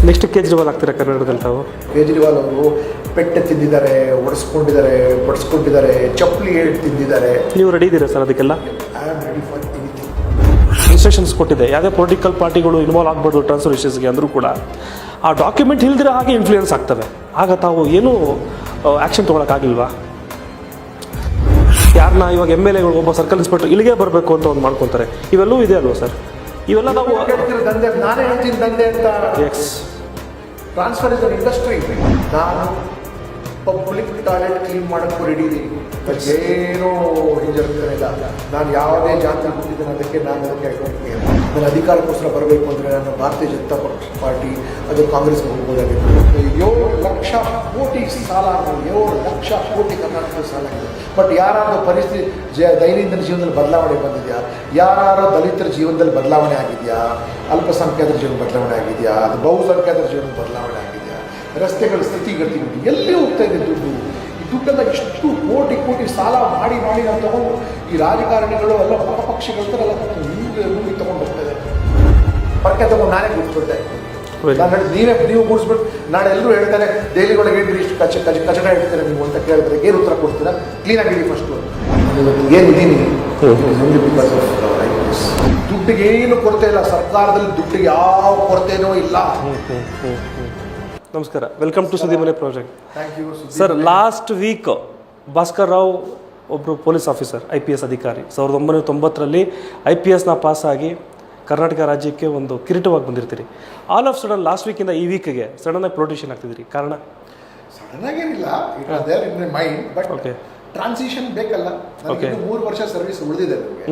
Next Kejriwal ಆಗ್ತೀರಾ ಕರ್ನಾಟಕದಲ್ಲಿ ತಾವು? ಕೇಜ್ರಿವಾಲ್ ಅವರು ಪೆಟ್ಟೆ ತಿಂದಿದ್ದಾರೆ, ಒಡಿಸ್ಕೊಂಡಿದ್ದಾರೆ, ಬಡಿಸ್ಕೊಂಡಿದ್ದಾರೆ, ಚಪ್ಪಲಿ ಏಟ್ ತಿಂದಿದ್ದಾರೆ. ನೀವು ರೆಡಿ ಇದ್ದೀರಾ ಸರ್ ಅದಕ್ಕೆಲ್ಲ? I am ready for anything. Instructions ಕೊಟ್ಟಿದೆ, ಯಾವುದೇ ಪೊಲಿಟಿಕಲ್ ಪಾರ್ಟಿಗಳು ಇನ್ವಾಲ್ವ್ ಆಗ್ಬಾರ್ದು ಟ್ರಾನ್ಸ್ಫರ್ ಇಶ್ಯೂಸ್ಗೆ ಅಂದರೂ ಕೂಡ ಆ ಡಾಕ್ಯುಮೆಂಟ್ ಇಲ್ದಿರೋ ಹಾಗೆ ಇನ್ಫ್ಲೂಯೆನ್ಸ್ ಆಗ್ತವೆ. ಆಗ ತಾವು ಏನೂ ಆ್ಯಕ್ಷನ್ ತೊಗೊಳಕ್ಕಾಗಿಲ್ವಾ? ಯಾರನ್ನ ಇವಾಗ MLAಗಳು ಒಬ್ಬ ಸರ್ಕಲ್ ಇನ್ಸ್ಪೆಕ್ಟರ್ ಇಲ್ಲಿಗೆ ಬರಬೇಕು ಅಂತ ಒಂದು ಮಾಡ್ಕೊತಾರೆ, ಇವೆಲ್ಲವೂ ಇದೆ ಅಲ್ವಾ ಸರ್? ಇವೆಲ್ಲ ನಾವು ದಂಧೆ, ನಾನೇ ಹೇಳ್ತೀನಿ ದಂಧೆ ಅಂತ. X transfer is an industry. ನಾನು ಪಬ್ಲಿಕ್ ಟಾಯ್ಲೆಟ್ ಕ್ಲೀನ್ ಮಾಡೋಕ್ಕೂ ರೆಡಿ ಇದ್ದೀನಿ, ಏನೋ ಹಿಂಜರಿಲ್ಲ. ನಾನು ಯಾವುದೇ ಜಾತಿ ಹುಟ್ಟಿದ್ದೇನೆ ಅದಕ್ಕೆ ನಾನು ಅದಕ್ಕೆ ನನ್ನ ಅಧಿಕಾರಕ್ಕೋಸ್ಕರ ಬರಬೇಕು ಅಂದರೆ ನಾನು ಭಾರತೀಯ ಜನತಾ ಪಾರ್ಟಿ ಅದು ಕಾಂಗ್ರೆಸ್ಗೆ ಹೋಗ್ಬೋದಾಗಿತ್ತು. 7 ಲಕ್ಷ ಕೋಟಿ ಸಾಲ ಆಗಿದೆ, 7 ಲಕ್ಷ ಕೋಟಿ ಕರ್ನಾಟಕದ ಸಾಲ ಆಗಿದೆ. ಬಟ್ ಯಾರಾದ್ರೂ ಪರಿಸ್ಥಿತಿ ದೈನಂದಿನ ಜೀವನದಲ್ಲಿ ಬದಲಾವಣೆ ಬಂದಿದೆಯಾ? ಯಾರು ದಲಿತರ ಜೀವನದಲ್ಲಿ ಬದಲಾವಣೆ ಆಗಿದೆಯಾ? ಅಲ್ಪಸಂಖ್ಯಾತರ ಜೀವನ ಬದಲಾವಣೆ ಆಗಿದೆಯಾ? ಅದು ಬಹುಸಂಖ್ಯಾತರ ಜೀವನ ಬದಲಾವಣೆ ಆಗಿದೆಯಾ? ರಸ್ತೆಗಳ ಸ್ಥಿತಿಗತಿ ಎಲ್ಲಿ ಹೋಗ್ತಾ ಇದೆ ದುಡ್ಡು? ಈ ದುಡ್ಡೆಲ್ಲ ಇಷ್ಟು ಕೋಟಿ ಕೋಟಿ ಸಾಲ ಮಾಡಿ ನಾವು ತಗೊಂಡು ಈ ರಾಜಕಾರಣಿಗಳು ಎಲ್ಲ ಪಕ್ಷಗಳ ಥರ ಎಲ್ಲ ಮುಂದೆ ತೊಗೊಂಡು ಹೋಗ್ತಾ ಇದೆ. ಪರ್ಕೆ ತಗೊಂಡು ನಾನೇ ಕೂತ್ಕೊಳ್ತಾ ಇದ್ದೀನಿ. ನಾನು ನೀವು ಕೂಡಿಸ್ಬಿಟ್ಟು ನಾಳೆ ಎಲ್ಲರೂ ಹೇಳ್ತಾರೆ ದೆಹಲಿಗಳಿಗೆ ಹೇಳ್ರಿ ಇಷ್ಟು ಕಚಡ ಹೇಳ್ತಾರೆ ನೀವು ಅಂತ ಕೇಳಿದ್ರೆ ಏನು ಉತ್ತರ ಕೊಡ್ತೀರಾ? ಕ್ಲೀನಾಗಿಡಿ ಫಸ್ಟು. ಏನಿದ್ದೀನಿ ಬಿಕಾಸ್ ಆಫ್ ದುಡ್ಡಿಗೆ ಏನು ಕೊರತೆ ಇಲ್ಲ, ಸರ್ಕಾರದಲ್ಲಿ ದುಡ್ಡಿಗೆ ಯಾವ ಕೊರತೆನೂ ಇಲ್ಲ. ನಮಸ್ಕಾರ, ವೆಲ್ಕಮ್ ಟು ಸುದ್ದಿಮನೆ project. Thank you sir. Last week Bhaskar Rao ಒಬ್ಬರು ಪೊಲೀಸ್ ಆಫೀಸರ್, IPS ಅಧಿಕಾರಿ, 1990ರಲ್ಲಿ IPSನ ಪಾಸಾಗಿ ಕರ್ನಾಟಕ ರಾಜ್ಯಕ್ಕೆ ಒಂದು ಕಿರೀಟವಾಗಿ ಬಂದಿರ್ತೀರಿ. ಆಲ್ ಆಫ್ ಸಡನ್ ಲಾಸ್ಟ್ ವೀಕಿಂದ ಈ ವೀಕ್ಗೆ ಸಡನ್ನಾಗಿ ಪ್ರೊಟೆಕ್ಷನ್ ಆಗ್ತಿದ್ದೀರಿ. ಕಾರಣ? ಸಡನ್ನಾಗೇನಿಲ್ಲ, it was there in my mind. But okay, transition ಬೇಕಲ್ಲ. ನನಗೆ 3 ವರ್ಷ ಸರ್ವಿಸ್ ಉಳಿದಿದೆ. ನನಗೆ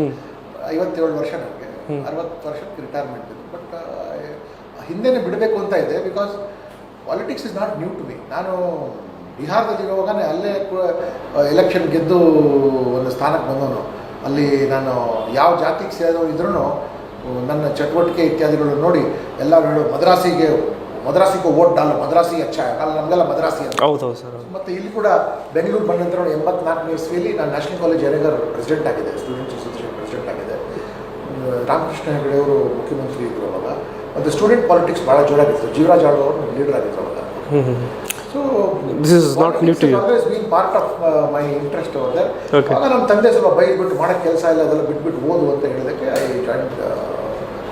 57 ವರ್ಷ, ನನಗೆ 60 ವರ್ಷಕ್ಕೆ ರಿಟೈರ್ಮೆಂಟ್ ಇದೆ. ಬಟ್ ಹಿಂದೆನೇ ಬಿಡಬೇಕು ಅಂತ ಇದೆ. Because politics is not new to me. ನಾನು ಬಿಹಾರದಲ್ಲಿ ಇರುವಾಗ ಅಲ್ಲೇ ಎಲೆಕ್ಷನ್ ಗೆದ್ದು ಒಂದು ಸ್ಥಾನಕ್ಕೆ ಬಂದವನು. ಅಲ್ಲಿ ನಾನು ಯಾವ ಜಾತಿಗೆ ಸೇರಿದವರು ಇದ್ರೂ ನನ್ನ ಚಟುವಟಿಕೆ ಇತ್ಯಾದಿಗಳು ನೋಡಿ ಎಲ್ಲರೂ ಹೇಳೋ ಮದ್ರಾಸಿಗೆ ಓಟ್ ಡಾಲು, ಮದ್ರಾಸಿ ಅಚ್ಚ, ನಮಗೆಲ್ಲ ಮದ್ರಾಸಿ ಅಂತ. ಹೌದು ಸರ್. ಮತ್ತು ಇಲ್ಲಿ ಕೂಡ ಬೆಂಗಳೂರು ಬಂದ ನಂತರ 84ನೇ ಇಸ್ವಿಯಲ್ಲಿ ನಾನು ನ್ಯಾಷನಲ್ ಕಾಲೇಜ್ ಯರೇಗರ್ ಪ್ರೆಸಿಡೆಂಟ್ ಆಗಿದೆ, ಸ್ಟೂಡೆಂಟ್ಸ್ ಅಸೋಸಿಯೇಷನ್ ಪ್ರೆಸಿಡೆಂಟ್ ಆಗಿದೆ. ರಾಮಕೃಷ್ಣ ಹೆಗಡೆ ಅವರು ಮುಖ್ಯಮಂತ್ರಿ ಇದ್ದರು ಅವಾಗ. ಮತ್ತು ಸ್ಟೂಡೆಂಟ್ ಪಾಲಿಟಿಕ್ಸ್ ಭಾಳ ಜೋರಾಗಿತ್ತು. ಜೀವರಾಜ್ ಆಳ್ವ ಅವರು ಲೀಡರ್ ಆಗಿದ್ರು ಅವಾಗ. So this is not new to you. Always been part of my interest over there. ಆಗ ನಮ್ಮ ತಂದೆ ಸ್ವಲ್ಪ ಬೈದ್ಬಿಟ್ಟು ಮಾಡೋಕ್ಕೆ ಕೆಲಸ ಇಲ್ಲ, ಅದೆಲ್ಲ ಬಿಟ್ಬಿಟ್ಟು ಓದು ಅಂತ ಹೇಳಿದಕ್ಕೆ I join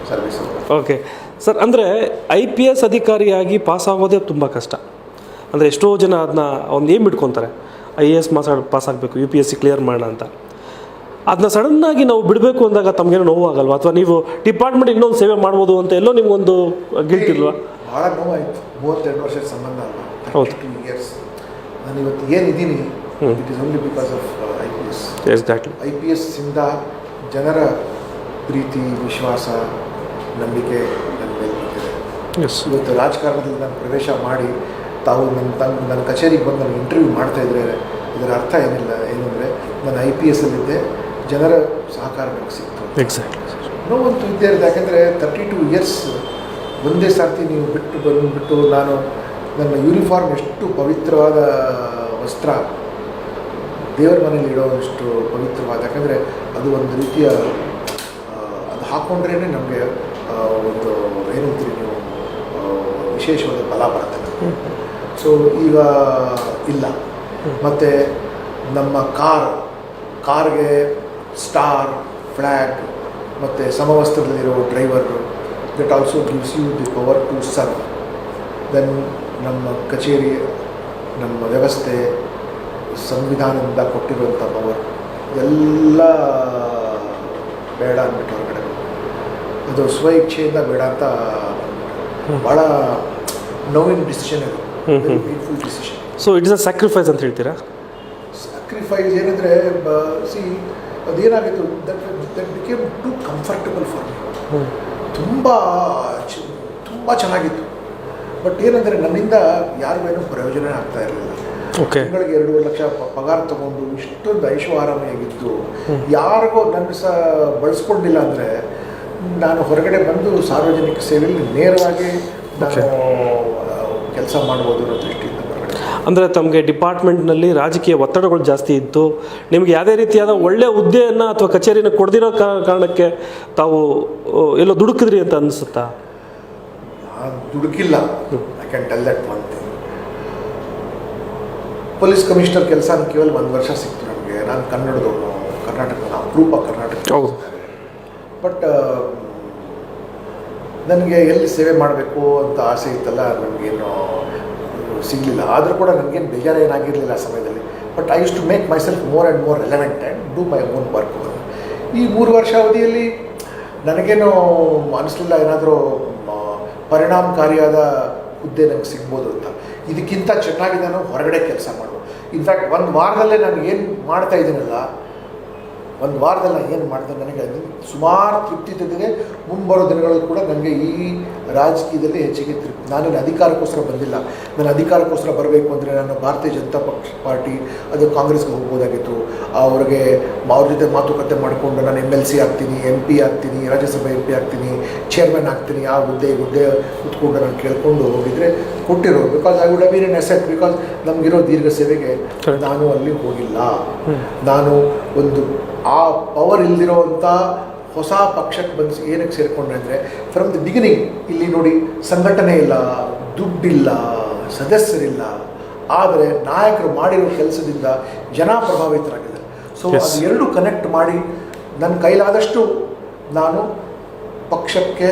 service. Okay sir. ಅಂದರೆ IPS ಅಧಿಕಾರಿಯಾಗಿ ಪಾಸ್ ಆಗೋದೇ ತುಂಬ ಕಷ್ಟ. ಅಂದರೆ ಎಷ್ಟೋ ಜನ ಅದನ್ನ ಒಂದು ಏಮ್ ಇಟ್ಕೊತಾರೆ, IAS ಪಾಸ್ ಆಗಬೇಕು, UPSC ಕ್ಲಿಯರ್ ಮಾಡೋಣ ಅಂತ. ಅದನ್ನ ಸಡನ್ನಾಗಿ ನಾವು ಬಿಡಬೇಕು ಅಂದಾಗ ತಮಗೇನೋ ನೋವು ಆಗಲ್ವಾ? ಅಥವಾ ನೀವು ಡಿಪಾರ್ಟ್ಮೆಂಟ್ ಇನ್ನೊಂದು ಸೇವೆ ಮಾಡ್ಬೋದು ಅಂತ ಎಲ್ಲೋ ನಿಮ್ಗೊಂದು ಗಿಲ್ಟ್ ಇಲ್ವಾ? ಭಾಳ ನೋವಾಯಿತು. 32 ವರ್ಷದ ಸಂಬಂಧ ಅಲ್ಲ, 32 ಇಯರ್ಸ್. ನಾನು ಇವತ್ತು ಏನಿದ್ದೀನಿ, it is only because of IPS. Exactly. IPS ಇಂದ ಜನರ ಪ್ರೀತಿ, ವಿಶ್ವಾಸ, ನಂಬಿಕೆ ನನ್ನ ಮೇಲೆ ಬಂದಿದೆ. ಇವತ್ತು ರಾಜಕಾರಣದಲ್ಲಿ ನಾನು ಪ್ರವೇಶ ಮಾಡಿ ತಾವು ನನ್ನ ಕಚೇರಿಗೆ ಬಂದು ನನಗೆ ಇಂಟರ್ವ್ಯೂ ಮಾಡ್ತಾಯಿದ್ರೆ ಇದರ ಅರ್ಥ ಏನಿಲ್ಲ. ಏನಂದರೆ ನಾನು IPSಲ್ಲಿದ್ದೆ, ಜನರ ಸಹಕಾರ ನನಗೆ ಸಿಕ್ತು. ಎಕ್ಸಾಕ್ಟ್ಲಿ. ನೋವಂತೂ ಇದ್ದೇ ಇರೋದು. ಯಾಕೆಂದರೆ 32 ಇಯರ್ಸ್ ಒಂದೇ ಸರ್ತಿ ನೀವು ಬಿಟ್ಟು ಬಂದುಬಿಟ್ಟು ನಾನು ನನ್ನ ಯೂನಿಫಾರ್ಮ್ ಎಷ್ಟು ಪವಿತ್ರವಾದ ವಸ್ತ್ರ, ದೇವರ ಮನೇಲಿ ಇಡೋಷ್ಟು ಪವಿತ್ರವಾದ. ಯಾಕಂದರೆ ಅದು ಒಂದು ರೀತಿಯ ಅದು ಹಾಕ್ಕೊಂಡ್ರೇ ನಮಗೆ ಒಂದು ಏನಂತೀರಿ ನೀವು ವಿಶೇಷವಾದ ಬಲ ಬರುತ್ತೆ. ಸೊ ಈಗ ಇಲ್ಲ. ಮತ್ತು ನಮ್ಮ ಕಾರ್ಗೆ ಸ್ಟಾರ್, ಫ್ಲ್ಯಾಗ್ ಮತ್ತು ಸಮವಸ್ತ್ರದಲ್ಲಿರೋ driver, that also gives you the power to serve. Then ನಮ್ಮ ಕಚೇರಿ, ನಮ್ಮ ವ್ಯವಸ್ಥೆ, ಸಂವಿಧಾನದಿಂದ ಕೊಟ್ಟಿರುವಂಥ ಪವರ್ ಎಲ್ಲ ಬೇಡ ಅಂದ್ಬಿಟ್ಟು ಹೊರಗಡೆ ಅದು ಸ್ವ ಇಚ್ಛೆಯಿಂದ ಬೇಡ ಅಂತ ಭಾಳ ನೋವಿನ ಡಿಸಿಷನ್ ಇದು, painful decision. So it is a sacrifice ಅಂತ ಹೇಳ್ತೀರಾ? ಸ್ಯಾಕ್ರಿಫೈಸ್ ಏನಂದರೆ ಅದೇನಾಗಿತ್ತು, that became too comfortable for me. ತುಂಬ ಚೆನ್ನಾಗಿತ್ತು. ಬಟ್ ಏನಂದರೆ ನನ್ನಿಂದ ಯಾರಿಗೇನು ಪ್ರಯೋಜನ ಆಗ್ತಾ ಇರಲಿಲ್ಲ. ತಿಂಗಳಿಗೆ 2 ಲಕ್ಷ ಪಗಾರ ತಗೊಂಡು ಇಷ್ಟೊಂದು ಐಷಾರಾಮಿಯಾಗಿದ್ದು ಯಾರಿಗೋ ನನ್ನ ಬಳಸ್ಕೊಂಡಿಲ್ಲ ಅಂದರೆ ನಾನು ಹೊರಗಡೆ ಬಂದು ಸಾರ್ವಜನಿಕ ಸೇವೆಯಲ್ಲಿ ನೇರವಾಗಿ ನಾನು ಕೆಲಸ ಮಾಡ್ಬೋದು ಅನ್ನೋ ದೃಷ್ಟಿಯಿಂದ ಹೊರಗಡೆ. ಅಂದರೆ ತಮಗೆ ಡಿಪಾರ್ಟ್ಮೆಂಟ್ನಲ್ಲಿ ರಾಜಕೀಯ ಒತ್ತಡಗಳು ಜಾಸ್ತಿ ಇತ್ತು, ನಿಮಗೆ ಯಾವುದೇ ರೀತಿಯಾದ ಒಳ್ಳೆಯ ಹುದ್ದೆಯನ್ನು ಅಥವಾ ಕಚೇರಿನ ಕೊಡದಿರೋ ಕಾರಣಕ್ಕೆ ತಾವು ಎಲ್ಲೋ ದುಡುಕಿದ್ರಿ ಅಂತ ಅನಿಸುತ್ತಾ? ನಾನು ದುಡುಕಿಲ್ಲ. I can tell that one thing. Police commissioner ಕೆಲಸ ಕೇವಲ 1 ವರ್ಷ ಸಿಕ್ತು ನನಗೆ. ನಾನು ಕನ್ನಡದವನು, ಕರ್ನಾಟಕದ ಅಪರೂಪ ಕರ್ನಾಟಕ. ಬಟ್ ನನಗೆ ಎಲ್ಲಿ ಸೇವೆ ಮಾಡಬೇಕು ಅಂತ ಆಸೆ ಇತ್ತಲ್ಲ, ನನಗೇನು ಸಿಗಲಿಲ್ಲ. ಆದರೂ ಕೂಡ ನನಗೇನು ಬೇಜಾರು ಏನಾಗಿರಲಿಲ್ಲ ಆ ಸಮಯದಲ್ಲಿ. But I use to make myself more and more relevant and do my own work. ಈ 3 ವರ್ಷ ಅವಧಿಯಲ್ಲಿ ನನಗೇನು ಅನಿಸ್ಲಿಲ್ಲ ಏನಾದರೂ ಪರಿಣಾಮಕಾರಿಯಾದ ಹುದ್ದೆ ನನಗೆ ಸಿಗ್ಬೋದು ಅಂತ. ಇದಕ್ಕಿಂತ ಚೆನ್ನಾಗಿ ನಾನು ಹೊರಗಡೆ ಕೆಲಸ ಮಾಡೋದು. ಇನ್ಫ್ಯಾಕ್ಟ್ 1 ವಾರದಲ್ಲೇ ನಾನು ಏನು ಮಾಡ್ತಾ ಇದ್ದೀನಲ್ಲ, 1 ವಾರದಲ್ಲಿ ಏನು ಮಾಡಿದೆ ನನಗೆ ಅದು ಸುಮಾರು ತೃಪ್ತಿ ತಂದಿದೆ. ಮುಂಬರೋ ದಿನಗಳಲ್ಲಿ ಕೂಡ ನನಗೆ ಈ ರಾಜಕೀಯದಲ್ಲಿ ಹೆಚ್ಚಿಗೆ ತೃಪ್ತಿ. ನಾನೇನು ಅಧಿಕಾರಕ್ಕೋಸ್ಕರ ಬಂದಿಲ್ಲ. ನಾನು ಅಧಿಕಾರಕ್ಕೋಸ್ಕರ ಬರಬೇಕು ಅಂದರೆ ನಾನು ಭಾರತೀಯ ಜನತಾ ಪಾರ್ಟಿ ಅದು ಕಾಂಗ್ರೆಸ್ಗೆ ಹೋಗ್ಬೋದಾಗಿತ್ತು. ಅವ್ರ ಜೊತೆ ಮಾತುಕತೆ ಮಾಡಿಕೊಂಡು ನಾನು MLC ಆಗ್ತೀನಿ, MP ಆಗ್ತೀನಿ, ರಾಜ್ಯಸಭೆ MP ಆಗ್ತೀನಿ, ಚೇರ್ಮನ್ ಆಗ್ತೀನಿ, ಆ ಹುದ್ದೆ ಕೂತ್ಕೊಂಡು ನಾನು ಕೇಳ್ಕೊಂಡು ಹೋಗಿದ್ರೆ ಕೊಟ್ಟಿರೋದು. Because I would have been an asset. Because ನಮಗಿರೋ ದೀರ್ಘ ಸೇವೆಗೆ ನಾನು ಅಲ್ಲಿ ಹೋಗಿಲ್ಲ. ನಾನು ಒಂದು ಆ ಪವರ್ ಇಲ್ದಿರೋವಂಥ ಹೊಸ ಪಕ್ಷಕ್ಕೆ ಬಂದು ಏನಕ್ಕೆ ಸೇರಿಕೊಂಡ್ರೆ ಅಂದರೆ, ಫ್ರಮ್ ದಿ ಬಿಗಿನಿಂಗ್ ಇಲ್ಲಿ ನೋಡಿ, ಸಂಘಟನೆ ಇಲ್ಲ, ದುಡ್ಡಿಲ್ಲ, ಸದಸ್ಯರಿಲ್ಲ, ಆದರೆ ನಾಯಕರು ಮಾಡಿರೋ ಕೆಲಸದಿಂದ ಜನ ಪ್ರಭಾವಿತರಾಗಿದ್ದಾರೆ. ಸೊ ಅದು ಎರಡು ಕನೆಕ್ಟ್ ಮಾಡಿ ನನ್ನ ಕೈಲಾದಷ್ಟು ನಾನು ಪಕ್ಷಕ್ಕೆ,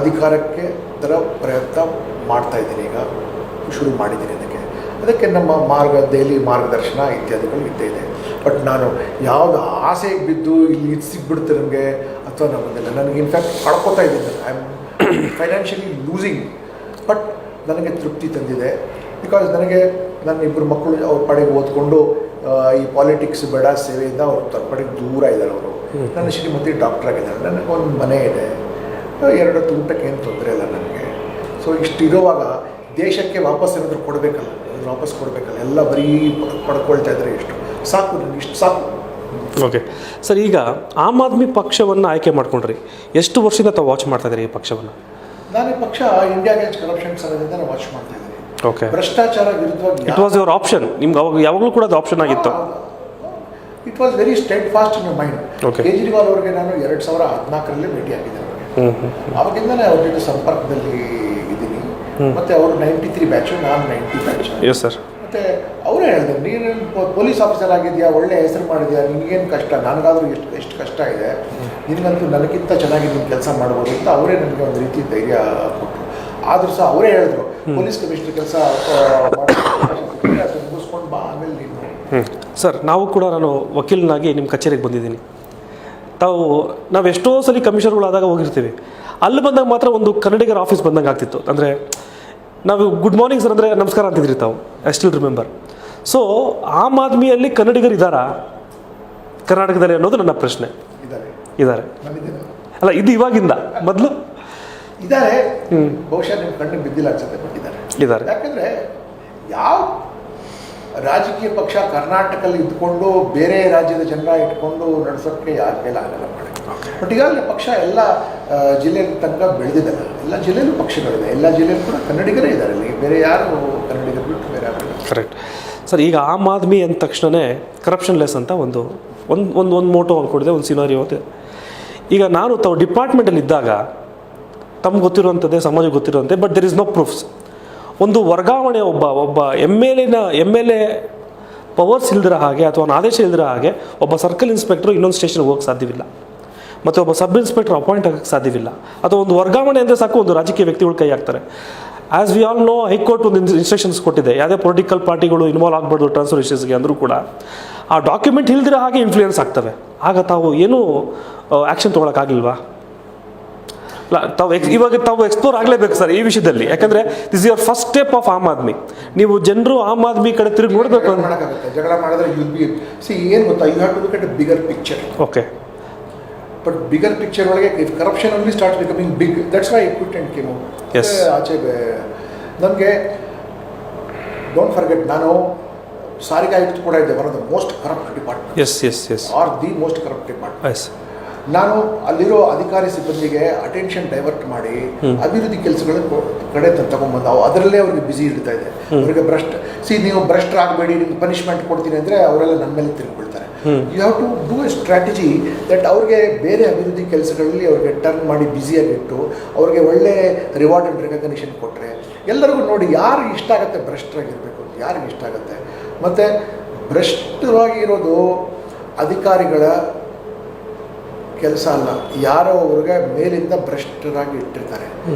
ಅಧಿಕಾರಕ್ಕೆ ಥರ ಪ್ರಯತ್ನ ಮಾಡ್ತಾಯಿದ್ದೀನಿ. ಈಗ ಶುರು ಮಾಡಿದ್ದೀನಿ. ಅದಕ್ಕೆ ನಮ್ಮ ದೆಹಲಿ ಮಾರ್ಗದರ್ಶನ ಇತ್ಯಾದಿಗಳು ಇದ್ದೇ ಇದೆ. ಬಟ್ ನಾನು ಯಾವುದು ಆಸೆಗೆ ಬಿದ್ದು ಇಲ್ಲಿ ಇದು ಸಿಗ್ಬಿಡುತ್ತೆ ನನಗೆ ಅಥವಾ ನಮ್ಮದೆಲ್ಲ, ನನಗೆ ಇನ್ಫ್ಯಾಕ್ಟ್ ಕಳ್ಕೊತಾ ಇದ್ದೀನಿ. I am financially losing. But ನನಗೆ ತೃಪ್ತಿ ತಂದಿದೆ. ಬಿಕಾಸ್ ನನಗೆ ನನ್ನ 2 ಮಕ್ಕಳು ಅವ್ರ ಪಡೆಗೆ ಓದ್ಕೊಂಡು ಈ ಪಾಲಿಟಿಕ್ಸ್ ಬೇಡ, ಸೇವೆಯಿಂದ ಅವ್ರ ಪಡೆಗೆ ದೂರ ಇದ್ದಾರೆ. ಅವರು ನನ್ನ ಶ್ರೀಮತಿ ಡಾಕ್ಟರ್ ಆಗಿದ್ದಾರೆ. ನನಗೊಂದು ಮನೆ ಇದೆ, 2 ಊಟಕ್ಕೆ ಏನು ತೊಂದರೆ ಇಲ್ಲ ನನಗೆ. ಸೊ ಇಷ್ಟಿರುವಾಗ ದೇಶಕ್ಕೆ ವಾಪಸ್ ಏನಾದರೂ ಕೊಡಬೇಕಲ್ಲ, ವಾಪಸ್ ಕೊಡಬೇಕಲ್ಲ, ಎಲ್ಲ ಬರೀ ಪಡ್ಕೊಳ್ತಾ ಇದ್ದರೆ ಎಷ್ಟು ಸಾಕು, ನನಗೆ ಇಷ್ಟು ಸಾಕು. ಓಕೆ ಸರ್, ಈಗ ಆಮ್ ಆದ್ಮಿ ಪಕ್ಷವನ್ನು ಆಯ್ಕೆ ಮಾಡ್ಕೊಂಡ್ರಿ, ಎಷ್ಟು ವರ್ಷದಿಂದ ತಾವು ವಾಚ್ ಮಾಡ್ತಾ ಇದ್ದೀರಿ ಈ ಪಕ್ಷವನ್ನು? ನಾನು ಈ ಪಕ್ಷ ಇಂಡಿಯಾ ಅಗೇನ್ಸ್ಟ್ ಕರಪ್ಷನ್ ಸಲದಿಂದ ನಾನು ವಾಚ್ ಮಾಡ್ತಾ ಇದ್ದೀನಿ. ಓಕೆ, ಭ್ರಷ್ಟಾಚಾರ ವಿರುದ್ಧವಾಗಿ ಇಟ್ ವಾಸ್ ಯುವರ್ ಆಪ್ಷನ್. ನಿಮ್ಗೆ ಅವಾಗ ಯಾವಾಗಲೂ ಕೂಡ ಅದು ಆಪ್ಷನ್ ಆಗಿತ್ತು. It was very state fast in mind. Okay, Kejriwal ಅವರಿಗೆ ನಾನು 2014ರಲ್ಲಿ ಭೇಟಿ ಆಗಿದ್ದೆ. ಅವಾಗಿಂದಲೇ ಅವ್ರ ಜೊತೆ ಸಂಪರ್ಕದಲ್ಲಿ ಇದ್ದೀನಿ. ಮತ್ತು ಅವರು 93 ಬ್ಯಾಚು, ನಾನು 90 ಬ್ಯಾಚ್. Yes sir. ಮತ್ತು ಅವರೇ ಹೇಳಿದ್ರು, ನೀನು ಪೊಲೀಸ್ ಆಫೀಸರ್ ಆಗಿದೆಯಾ, ಒಳ್ಳೆ ಹೆಸರು ಮಾಡಿದ್ಯಾ, ನಿನಗೇನು ಕಷ್ಟ, ನನಗಾದರೂ ಎಷ್ಟು ಕಷ್ಟ ಇದೆ, ನಿನಗಂತೂ ನನಗಿಂತ ಚೆನ್ನಾಗಿ ನೀನು ಕೆಲಸ ಮಾಡ್ಬೋದು ಅಂತ ಅವರೇ ನನಗೆ ಒಂದು ರೀತಿ ಧೈರ್ಯ ಕೊಟ್ಟರು. ಆದರೂ ಸಹ ಅವರೇ ಹೇಳಿದ್ರು, ಪೊಲೀಸ್ ಕಮಿಷನರ್ ಕೆಲಸ ಅದು ಮುಗಿಸ್ಕೊಂಡು ಬಾ, ಆಮೇಲೆ ನೀನು. ಸರ್, ನಾವು ಕೂಡ ನಾನು ವಕೀಲನಾಗಿ ನಿಮ್ಮ ಕಚೇರಿಗೆ ಬಂದಿದ್ದೀನಿ. ನಾವು ಎಷ್ಟೋ ಸಲ ಕಮಿಷನರ್ಗಳಾದಾಗ ಹೋಗಿರ್ತೀವಿ. ಅಲ್ಲಿ ಬಂದಾಗ ಮಾತ್ರ ಒಂದು ಕನ್ನಡಿಗರ ಆಫೀಸ್ ಬಂದಂಗೆ ಆಗ್ತಿತ್ತು. ಅಂದರೆ ನಾವು ಗುಡ್ ಮಾರ್ನಿಂಗ್ ಸರ್ ಅಂದರೆ ನಮಸ್ಕಾರ ಅಂತಿದ್ರಿ ತಾವು. I still remember. So Aam ಆದ್ಮಿಯಲ್ಲಿ ಕನ್ನಡಿಗರು ಇದ್ದಾರಾ ಕರ್ನಾಟಕದಲ್ಲಿ ಅನ್ನೋದು ನನ್ನ ಪ್ರಶ್ನೆ. ಇದ್ದಾರೆ ಅಲ್ಲ, ಇದು ಇವಾಗಿಂದ ಮೊದಲು ಇದ್ದಾರೆ. ಬಹುಶಃ ನಿಮ್ಮ ಕಣ್ಣಿಗೆ ಬಿದ್ದಿಲ್ಲ ಅನ್ಸುತ್ತೆ, ಬಟ್ ಇದ್ದಾರೆ. ಯಾಕಂದರೆ ಯಾವ ರಾಜಕೀಯ ಪಕ್ಷ ಕರ್ನಾಟಕದಲ್ಲಿ ಇದ್ಕೊಂಡು ಬೇರೆ ರಾಜ್ಯದ ಜನ ಇಟ್ಕೊಂಡು ನಡೆಸೋಕ್ಕೆ ಯಾರ ಕೈಲಿ ಆಗಲ್ಲ ಮಾಡಿ. ಬಟ್ ಈಗಾಗಲೇ ಪಕ್ಷ ಎಲ್ಲ ಜಿಲ್ಲೆಯ ತನಕ ಬೆಳೆದಿದ್ದಲ್ಲ. ಎಲ್ಲ ಜಿಲ್ಲೆಯಲ್ಲೂ ಪಕ್ಷಗಳಿದೆ, ಎಲ್ಲ ಜಿಲ್ಲೆಯಲ್ಲೂ ಕೂಡ ಕನ್ನಡಿಗರೇ ಇದ್ದಾರೆ. ಅಲ್ಲಿ ಬೇರೆ ಯಾರು ಕನ್ನಡಿಗರು ಬಿಟ್ಟು ಬೇರೆ ಯಾರು. Correct sir. ಈಗ ಆಮ್ ಆದ್ಮಿ ಅಂದ ತಕ್ಷಣವೇ ಕರಪ್ಷನ್ ಲೆಸ್ ಅಂತ ಒಂದು ಮೋಟೋ ಅಂದ್ಕೊಂಡಿದೆ, ಒಂದು ಸಿನಾರಿಯೋ ಇದೆ. ಈಗ ನಾನು ತಾವು ಡಿಪಾರ್ಟ್ಮೆಂಟಲ್ಲಿ ಇದ್ದಾಗ ತಮ್ಗೆ ಗೊತ್ತಿರುವಂಥದ್ದೇ, ಸಮಾಜಕ್ಕೆ ಗೊತ್ತಿರುವಂತೆ, but there is no proofs. ಒಂದು ವರ್ಗಾವಣೆ ಒಬ್ಬ MLA ಪವರ್ಸ್ ಇಲ್ದಿರೋ ಹಾಗೆ ಅಥವಾ ಒಂದು ಆದೇಶ ಇಲ್ದಿರೋ ಹಾಗೆ ಒಬ್ಬ ಸರ್ಕಲ್ ಇನ್ಸ್ಪೆಕ್ಟ್ರು ಇನ್ನೊಂದು ಸ್ಟೇಷನ್ಗೆ ಹೋಗೋಕ್ಕೆ ಸಾಧ್ಯವಿಲ್ಲ, ಮತ್ತು ಒಬ್ಬ ಸಬ್ ಇನ್ಸ್ಪೆಕ್ಟರ್ ಅಪಾಯಿಂಟ್ ಆಗೋಕ್ಕೆ ಸಾಧ್ಯವಿಲ್ಲ. ಅಥವಾ ಒಂದು ವರ್ಗಾವಣೆ ಅಂದರೆ ಸಾಕು, ಒಂದು ರಾಜಕೀಯ ವ್ಯಕ್ತಿಗಳು ಕೈ ಹಾಕ್ತಾರೆ. As we all know, high court ಒಂದು ಇನ್ಸ್ಟ್ರಕ್ಷನ್ಸ್ ಕೊಟ್ಟಿದೆ, ಯಾವುದೇ ಪೊಲಿಟಿಕಲ್ ಪಾರ್ಟಿಗಳು ಇನ್ವಾಲ್ವ್ ಆಗಬಾರ್ದು ಟ್ರಾನ್ಸ್ಫರ್ ಇಶ್ಯೂಸ್ಗೆ. ಅಂದರೂ ಕೂಡ ಆ ಡಾಕ್ಯುಮೆಂಟ್ ಇಲ್ದಿರೋ ಹಾಗೆ ಇನ್ಫ್ಲೂಯೆನ್ಸ್ ಆಗ್ತವೆ. ಆಗ ತಾವು ಏನೂ ಆ್ಯಕ್ಷನ್ ತೊಗೊಳಕ್ಕಾಗಿಲ್ವಾ? ಇವಾಗ ತಾವು ಎಕ್ಸ್ಪ್ಲೋರ್ ಆಗಲೇಬೇಕು ಸರ್ ಈ ವಿಷಯದಲ್ಲಿ. ಯಾಕಂದರೆ this is your first step of Aam Aadmi. ನೀವು ಜನರು ಆಮ್ ಆದ್ಮಿ ಕಡೆ ತಿರುಗಿ ನೋಡಬೇಕು. ಜಗಳ ಮಾಡಿದ್ರೆ ಏನು ಗೊತ್ತಾ, you have to look at a bigger picture. Okay, but bigger picture ಒಳಗೆ if corruption only start becoming big, that's why it quit and came out. ಆಚೆ ನನಗೆ ಡೋಂಟ್ ಫರ್ಗೆಟ್, ನಾನು ಸಾರಿಗೆ ಆಯುಕ್ತ ಕೂಡ ಇದ್ದೆ, one of the most corrupt department are the most corrupt department. ನಾನು ಅಲ್ಲಿರೋ ಅಧಿಕಾರಿ ಸಿಬ್ಬಂದಿಗೆ ಅಟೆನ್ಷನ್ ಡೈವರ್ಟ್ ಮಾಡಿ ಅಭಿವೃದ್ಧಿ ಕೆಲಸಗಳ ಕಡೆ ತಗೊಂಡ್ಬಂದು ಅದರಲ್ಲೇ ಅವ್ರಿಗೆ ಬ್ಯುಸಿ ಇಡ್ತಾ ಇದೆ. ಅವರಿಗೆ ನೀವು ಭ್ರಷ್ಟರಾಗಬೇಡಿ, ನಿಮ್ಗೆ ಪನಿಷ್ಮೆಂಟ್ ಕೊಡ್ತೀನಿ ಅಂದರೆ ಅವರೆಲ್ಲ ನನ್ನ ಮೇಲೆ ತಿರುಗಿಬಿಡ್ತಾರೆ. You have to do a strategy that ಅವ್ರಿಗೆ ಬೇರೆ ಅಭಿವೃದ್ಧಿ ಕೆಲಸಗಳಲ್ಲಿ ಅವ್ರಿಗೆ ಟರ್ನ್ ಮಾಡಿ ಬ್ಯುಸಿಯಾಗಿಟ್ಟು ಅವ್ರಿಗೆ ಒಳ್ಳೆ ರಿವಾರ್ಡ್ ಆ್ಯಂಡ್ ರೆಕಗ್ನಿಷನ್ ಕೊಟ್ಟರೆ ಎಲ್ಲರಿಗೂ ನೋಡಿ ಯಾರಿಗೆ ಇಷ್ಟ ಆಗುತ್ತೆ ಭ್ರಷ್ಟರಾಗಿರಬೇಕು ಅಂತ ಯಾರಿಗೆ ಇಷ್ಟ ಆಗುತ್ತೆ. ಮತ್ತು ಭ್ರಷ್ಟರಾಗಿರೋದು ಅಧಿಕಾರಿಗಳ ಕೆಲಸ ಅಲ್ಲ, ಯಾರೋ ಅವ್ರಿಗೆ ಮೇಲಿಂದ ಭ್ರಷ್ಟರಾಗಿ ಇಟ್ಟಿರ್ತಾರೆ.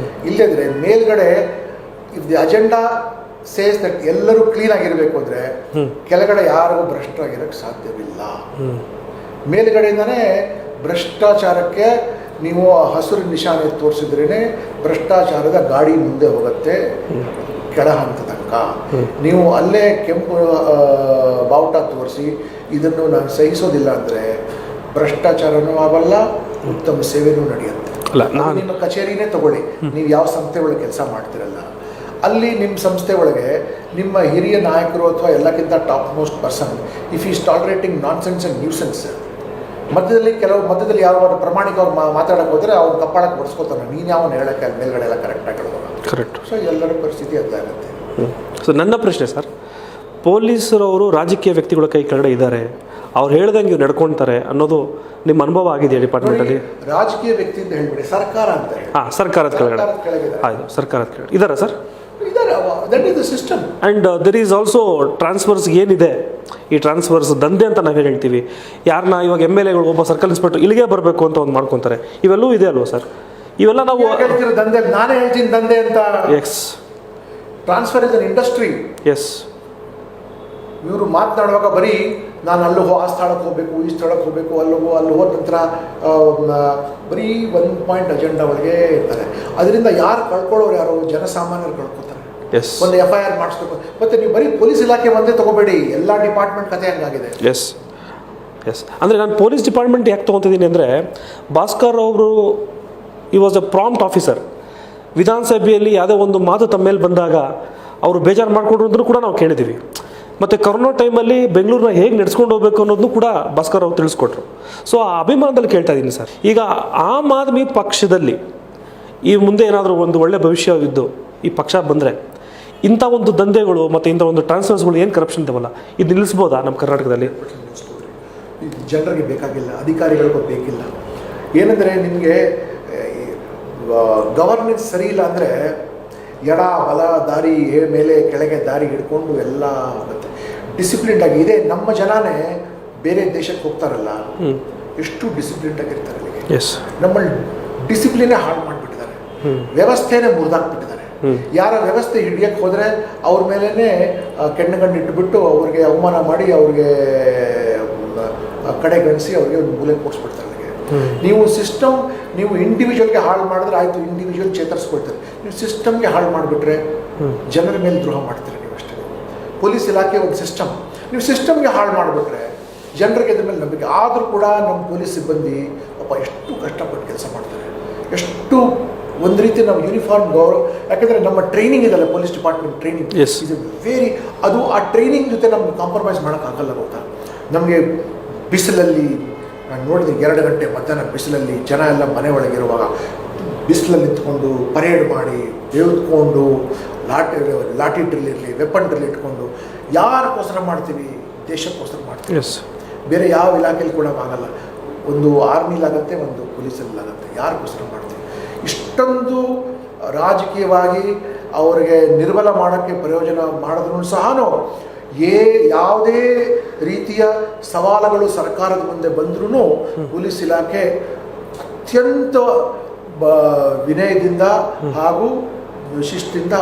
ಇಲ್ಲದ್ರೆ ಮೇಲ್ಗಡೆ if the agenda says that ಎಲ್ಲರೂ ಕ್ಲೀನ್ ಆಗಿರಬೇಕು ಅಂದರೆ ಕೆಳಗಡೆ ಯಾರಿಗೂ ಭ್ರಷ್ಟರಾಗಿರೋಕ್ಕೆ ಸಾಧ್ಯವಿಲ್ಲ. ಮೇಲ್ಗಡೆಯಿಂದನೇ ಭ್ರಷ್ಟಾಚಾರಕ್ಕೆ ನೀವು ಹಸಿರು ನಿಶಾನೆ ತೋರಿಸಿದ್ರೇ ಭ್ರಷ್ಟಾಚಾರದ ಗಾಡಿ ಮುಂದೆ ಹೋಗುತ್ತೆ ಕೆಳ ಹಂತ ತನಕ. ನೀವು ಅಲ್ಲೇ ಕೆಂಪು ಬಾವುಟ ತೋರಿಸಿ ಇದನ್ನು ನಾನು ಸಹಿಸೋದಿಲ್ಲ ಅಂದರೆ ಭ್ರಷ್ಟಾಚಾರನೂ ಆಗಲ್ಲ, ಉತ್ತಮ ಸೇವೆನೂ ನಡೆಯುತ್ತೆ. ನಿಮ್ಮ ಕಚೇರಿನೇ ತಗೊಳ್ಳಿ, ನೀವು ಯಾವ ಸಂಸ್ಥೆ ಒಳಗೆ ಕೆಲಸ ಮಾಡ್ತಿರಲ್ಲ ಅಲ್ಲಿ ನಿಮ್ಮ ಸಂಸ್ಥೆ ಒಳಗೆ ನಿಮ್ಮ ಹಿರಿಯ ನಾಯಕರು ಅಥವಾ ಎಲ್ಲಕ್ಕಿಂತ top most person if is tolerating nonsense and nuisance, ಮಧ್ಯದಲ್ಲಿ ಯಾರು ಪ್ರಾಮಾಣಿಕ ಅವ್ರು ಮಾತಾಡೋಕೆ ಹೋದರೆ ಅವ್ನು ಕಪ್ಪಾಳಕ್ಕೆ ಬಡಿಸ್ಕೋತಾನೆ, ನೀನು ಯಾವನು ಹೇಳೋಕ್ಕೆ ಅಲ್ಲಿ ಮೇಲ್ಗಡೆ ಎಲ್ಲ ಕರೆಕ್ಟಾಗಿ ಹೇಳೋದು. ಕರೆಕ್ಟ್. ಸೊ ಎಲ್ಲರ ಪರಿಸ್ಥಿತಿ ಅದಾಗುತ್ತೆ. ಸೊ ನನ್ನ ಪ್ರಶ್ನೆ ಸರ್, ಪೊಲೀಸರವರು ರಾಜಕೀಯ ವ್ಯಕ್ತಿಗಳ ಕೈ ಕೆಳಗಡೆ ಇದ್ದಾರೆ, ಅವ್ರು ಹೇಳ್ದಂಗೆ ಇವ್ರು ನಡ್ಕೊಳ್ತಾರೆ ಅನ್ನೋದು ನಿಮ್ಮ ಅನುಭವ ಆಗಿದೆಯಾ ಡಿಪಾರ್ಟ್ಮೆಂಟಲ್ಲಿ? ರಾಜಕೀಯ ವ್ಯಕ್ತಿ ಅಂತ ಹೇಳ್ಬಿಡಿ, ಸರ್ಕಾರ ಅಂತ ಹೇಳಿ. ಸರ್ಕಾರದ ಕೆಳಗಡೆ ಆಯಿತು, ಸರ್ಕಾರದ ಕೆಳಗಡೆ ಇದ್ದಾರಾ sir? That is the system. And there is also transfers ಏನಿದೆ, ಈ ಟ್ರಾನ್ಸ್ಫರ್ಸ್ ದಂಧೆ ಅಂತ ನಾವು ಹೇಳ್ತೀವಿ. ಯಾರನ್ನ ಇವಾಗ MLAಗಳು ಒಬ್ಬ ಸರ್ಕಲ್ ಇನ್ಸ್ಪೆಕ್ಟರ್ ಇಲ್ಲಿಗೆ ಬರಬೇಕು ಅಂತ ಒಂದು ಮಾಡ್ಕೊತಾರೆ, ಇವೆಲ್ಲವೂ ಇದೆ ಅಲ್ವಾ ಸರ್? ಇವೆಲ್ಲ ನಾವು ಹೇಳ್ತಿರೋ ದಂಧೆ, ನಾನೇ ಹೇಳ್ತೀನಿ ದಂಧೆ ಅಂತ. Yes, transfer is an industry. Yes. ಇವರು ಮಾತನಾಡುವಾಗ ಬರೀ ನಾನು ಅಲ್ಲೂ ಆ ಸ್ಥಳಕ್ಕೆ ಹೋಗಬೇಕು, ಈ ಸ್ಥಳಕ್ಕೆ ಹೋಗಬೇಕು, ಅಲ್ಲಿ ಹೋದ ನಂತರ ಬರೀ ಒಂದು ಪಾಯಿಂಟ್ ಅಜೆಂಡಾ ಒಳಗೆ ಇರ್ತಾರೆ. ಅದರಿಂದ ಯಾರು ಕಳ್ಕೊಳ್ಳೋರು ಯಾರು? ಜನಸಾಮಾನ್ಯರು ಕಳ್ಕೊತಾರೆ. ಒಂದು FIR ಮಾಡಿಸ್ಬೇಕು. ಮತ್ತು ನೀವು ಬರೀ ಪೊಲೀಸ್ ಇಲಾಖೆ ಒಂದೇ ತಗೋಬೇಡಿ, ಎಲ್ಲ ಡಿಪಾರ್ಟ್ಮೆಂಟ್ ಕತೆ ಹಂಗಾಗಿದೆ. S S. ಅಂದರೆ ನಾನು ಪೊಲೀಸ್ ಡಿಪಾರ್ಟ್ಮೆಂಟ್ ಯಾಕೆ ತೊಗೊತಿದ್ದೀನಿ ಅಂದರೆ, ಭಾಸ್ಕರ್ ಅವರು ಈ ವಾಸ್ ಅ ಪ್ರಾಂಪ್ಟ್ ಆಫೀಸರ್. ವಿಧಾನಸಭೆಯಲ್ಲಿ ಯಾವುದೇ ಒಂದು ಮಾತು ತಮ್ಮ ಮೇಲೆ ಬಂದಾಗ ಅವರು ಬೇಜಾರು ಮಾಡಿಕೊಂಡ್ರು ಕೂಡ ನಾವು ಕೇಳಿದ್ದೀವಿ. ಮತ್ತು ಕೊರೋನಾ ಟೈಮಲ್ಲಿ ಬೆಂಗಳೂರನ್ನ ಹೇಗೆ ನಡೆಸ್ಕೊಂಡು ಹೋಗಬೇಕು ಅನ್ನೋದನ್ನು ಕೂಡ ಭಾಸ್ಕರ್ ಅವರು ತಿಳಿಸ್ಕೊಟ್ರು. ಸೊ ಆ ಅಭಿಮಾನದಲ್ಲಿ ಕೇಳ್ತಾ ಇದ್ದೀನಿ ಸರ್, ಈಗ ಆಮ್ ಆದ್ಮಿ ಪಕ್ಷದಲ್ಲಿ ಈ ಮುಂದೆ ಏನಾದರೂ ಒಂದು ಒಳ್ಳೆ ಭವಿಷ್ಯವಿದ್ದು ಈ ಪಕ್ಷ ಬಂದರೆ ಇಂಥ ಒಂದು ದಂಧೆಗಳು ಮತ್ತು ಇಂಥ ಒಂದು ಟ್ರಾನ್ಸ್ಫರ್ಸ್ಗಳು ಏನು ಕರಪ್ಷನ್ ಇದ್ದಾವಲ್ಲ, ಇದು ನಿಲ್ಲಿಸ್ಬೋದಾ ನಮ್ಮ ಕರ್ನಾಟಕದಲ್ಲಿ? ಜನರಿಗೆ ಬೇಕಾಗಿಲ್ಲ, ಅಧಿಕಾರಿಗಳಿಗೂ ಬೇಕಿಲ್ಲ. ಏನಂದರೆ ನಿಮಗೆ ಗವರ್ನೆನ್ಸ್ ಸರಿ ಇಲ್ಲ ಅಂದರೆ ಎಡ ಬಲ ದಾರಿ ಮೇಲೆ ಕೆಳಗೆ ದಾರಿ ಹಿಡ್ಕೊಂಡು ಎಲ್ಲ ಆಗುತ್ತೆ. ಡಿಸಿಪ್ಲಿನ್ಡ್ ಆಗಿ ಇದೆ. ನಮ್ಮ ಜನನೇ ಬೇರೆ ದೇಶಕ್ಕೆ ಹೋಗ್ತಾರಲ್ಲ, ಎಷ್ಟು ಡಿಸಿಪ್ಲಿನ್ಡ್ ಆಗಿರ್ತಾರೆ ಅಲ್ಲಿಗೆ. ನಮ್ಮಲ್ಲಿ ಡಿಸಿಪ್ಲಿನೇ ಹಾಳು ಮಾಡಿಬಿಟ್ಟಿದ್ದಾರೆ, ವ್ಯವಸ್ಥೆನೇ ಮುರಿದಾಕ್ಬಿಟ್ಟಿದ್ದಾರೆ. ಯಾರ ವ್ಯವಸ್ಥೆ ಹಿಡಿಯಕ್ಕೆ ಹೋದರೆ ಅವ್ರ ಮೇಲೇ ಕೆಣ್ಣಗಣ್ಣು ಇಟ್ಬಿಟ್ಟು ಅವ್ರಿಗೆ ಅವಮಾನ ಮಾಡಿ ಅವ್ರಿಗೆ ಕಡೆಗಣಿಸಿ ಅವ್ರಿಗೆ ಒಂದು ಮೂಲೆ ಕೊಡಿಸ್ಬಿಡ್ತಾರೆ. ನೀವು ಸಿಸ್ಟಮ್ ನೀವು ಇಂಡಿವಿಜುವಲ್ಗೆ ಹಾಳು ಮಾಡಿದ್ರೆ ಆಯಿತು, ಇಂಡಿವಿಜುವಲ್ ಚೇತರಿಸ್ಕೊಳ್ತಾರೆ. ನೀವು ಸಿಸ್ಟಮ್ಗೆ ಹಾಳು ಮಾಡಿಬಿಟ್ರೆ ಜನರ ಮೇಲೆ ದ್ರೋಹ ಮಾಡ್ತೀರಿ ನೀವು ಅಷ್ಟೇ. ಪೊಲೀಸ್ ಇಲಾಖೆ ಒಂದು ಸಿಸ್ಟಮ್, ನೀವು ಸಿಸ್ಟಮ್ಗೆ ಹಾಳು ಮಾಡಿಬಿಟ್ರೆ ಜನರಿಗೆ ಅದ್ರ ಮೇಲೆ ನಂಬಿಕೆ. ಆದರೂ ಕೂಡ ನಮ್ಮ ಪೊಲೀಸ್ ಸಿಬ್ಬಂದಿ ಪಾಪ ಎಷ್ಟು ಕಷ್ಟಪಟ್ಟು ಕೆಲಸ ಮಾಡ್ತಾರೆ, ಎಷ್ಟು ಒಂದು ರೀತಿ ನಾವು ಯೂನಿಫಾರ್ಮ್ ಗೌರವ. ಯಾಕಂದರೆ ನಮ್ಮ ಟ್ರೈನಿಂಗ್ ಇದಲ್ಲ, police department training is very, ಅದು ಆ ಟ್ರೈನಿಂಗ್ ಜೊತೆ ನಮ್ಗೆ ಕಾಂಪ್ರಮೈಸ್ ಮಾಡೋಕ್ಕಾಗಲ್ಲ. ಗೊತ್ತಾ, ನಮಗೆ ಬಿಸಿಲಲ್ಲಿ ನಾನು ನೋಡಿದೆ 2 ಗಂಟೆ ಮಧ್ಯಾಹ್ನ ಬಿಸಿಲಲ್ಲಿ ಜನ ಎಲ್ಲ ಮನೆ ಒಳಗಿರುವಾಗ ಬಿಸಿಲಲ್ಲಿ ನಿಂತ್ಕೊಂಡು ಪರೇಡ್ ಮಾಡಿ ಬೇವ್ಕೊಂಡು ಲಾಠಿ ಡ್ರಿಲ್ ಇರಲಿ, ವೆಪನ್ ಡ್ರಿಲ್ ಇಟ್ಕೊಂಡು ಯಾರಿಗೋಸ್ಕರ ಮಾಡ್ತೀವಿ? ದೇಶಕ್ಕೋಸ್ಕರ ಮಾಡ್ತೀವಿ. ಬೇರೆ ಯಾವ ಇಲಾಖೆಯಲ್ಲಿ ಕೂಡ ಆಗಲ್ಲ. ಒಂದು ಆರ್ಮಿಲಾಗತ್ತೆ, ಒಂದು ಪೊಲೀಸಲ್ಲಾಗತ್ತೆ. ಯಾರಿಗೋಸ್ಕರ ಮಾಡ್ತೀವಿ? ಇಷ್ಟೊಂದು ರಾಜಕೀಯವಾಗಿ ಅವರಿಗೆ ನಿರ್ಬಲ ಮಾಡೋಕ್ಕೆ ಪ್ರಯೋಜನ ಮಾಡಿದ್ರು ಸಹ ಯಾವುದೇ ರೀತಿಯ ಸವಾಲುಗಳು ಸರ್ಕಾರದ ಮುಂದೆ ಬಂದ್ರೂ ಪೊಲೀಸ್ ಇಲಾಖೆ ಅತ್ಯಂತ ವಿನಯದಿಂದ ಹಾಗೂ ಶಿಸ್ತಿಂದ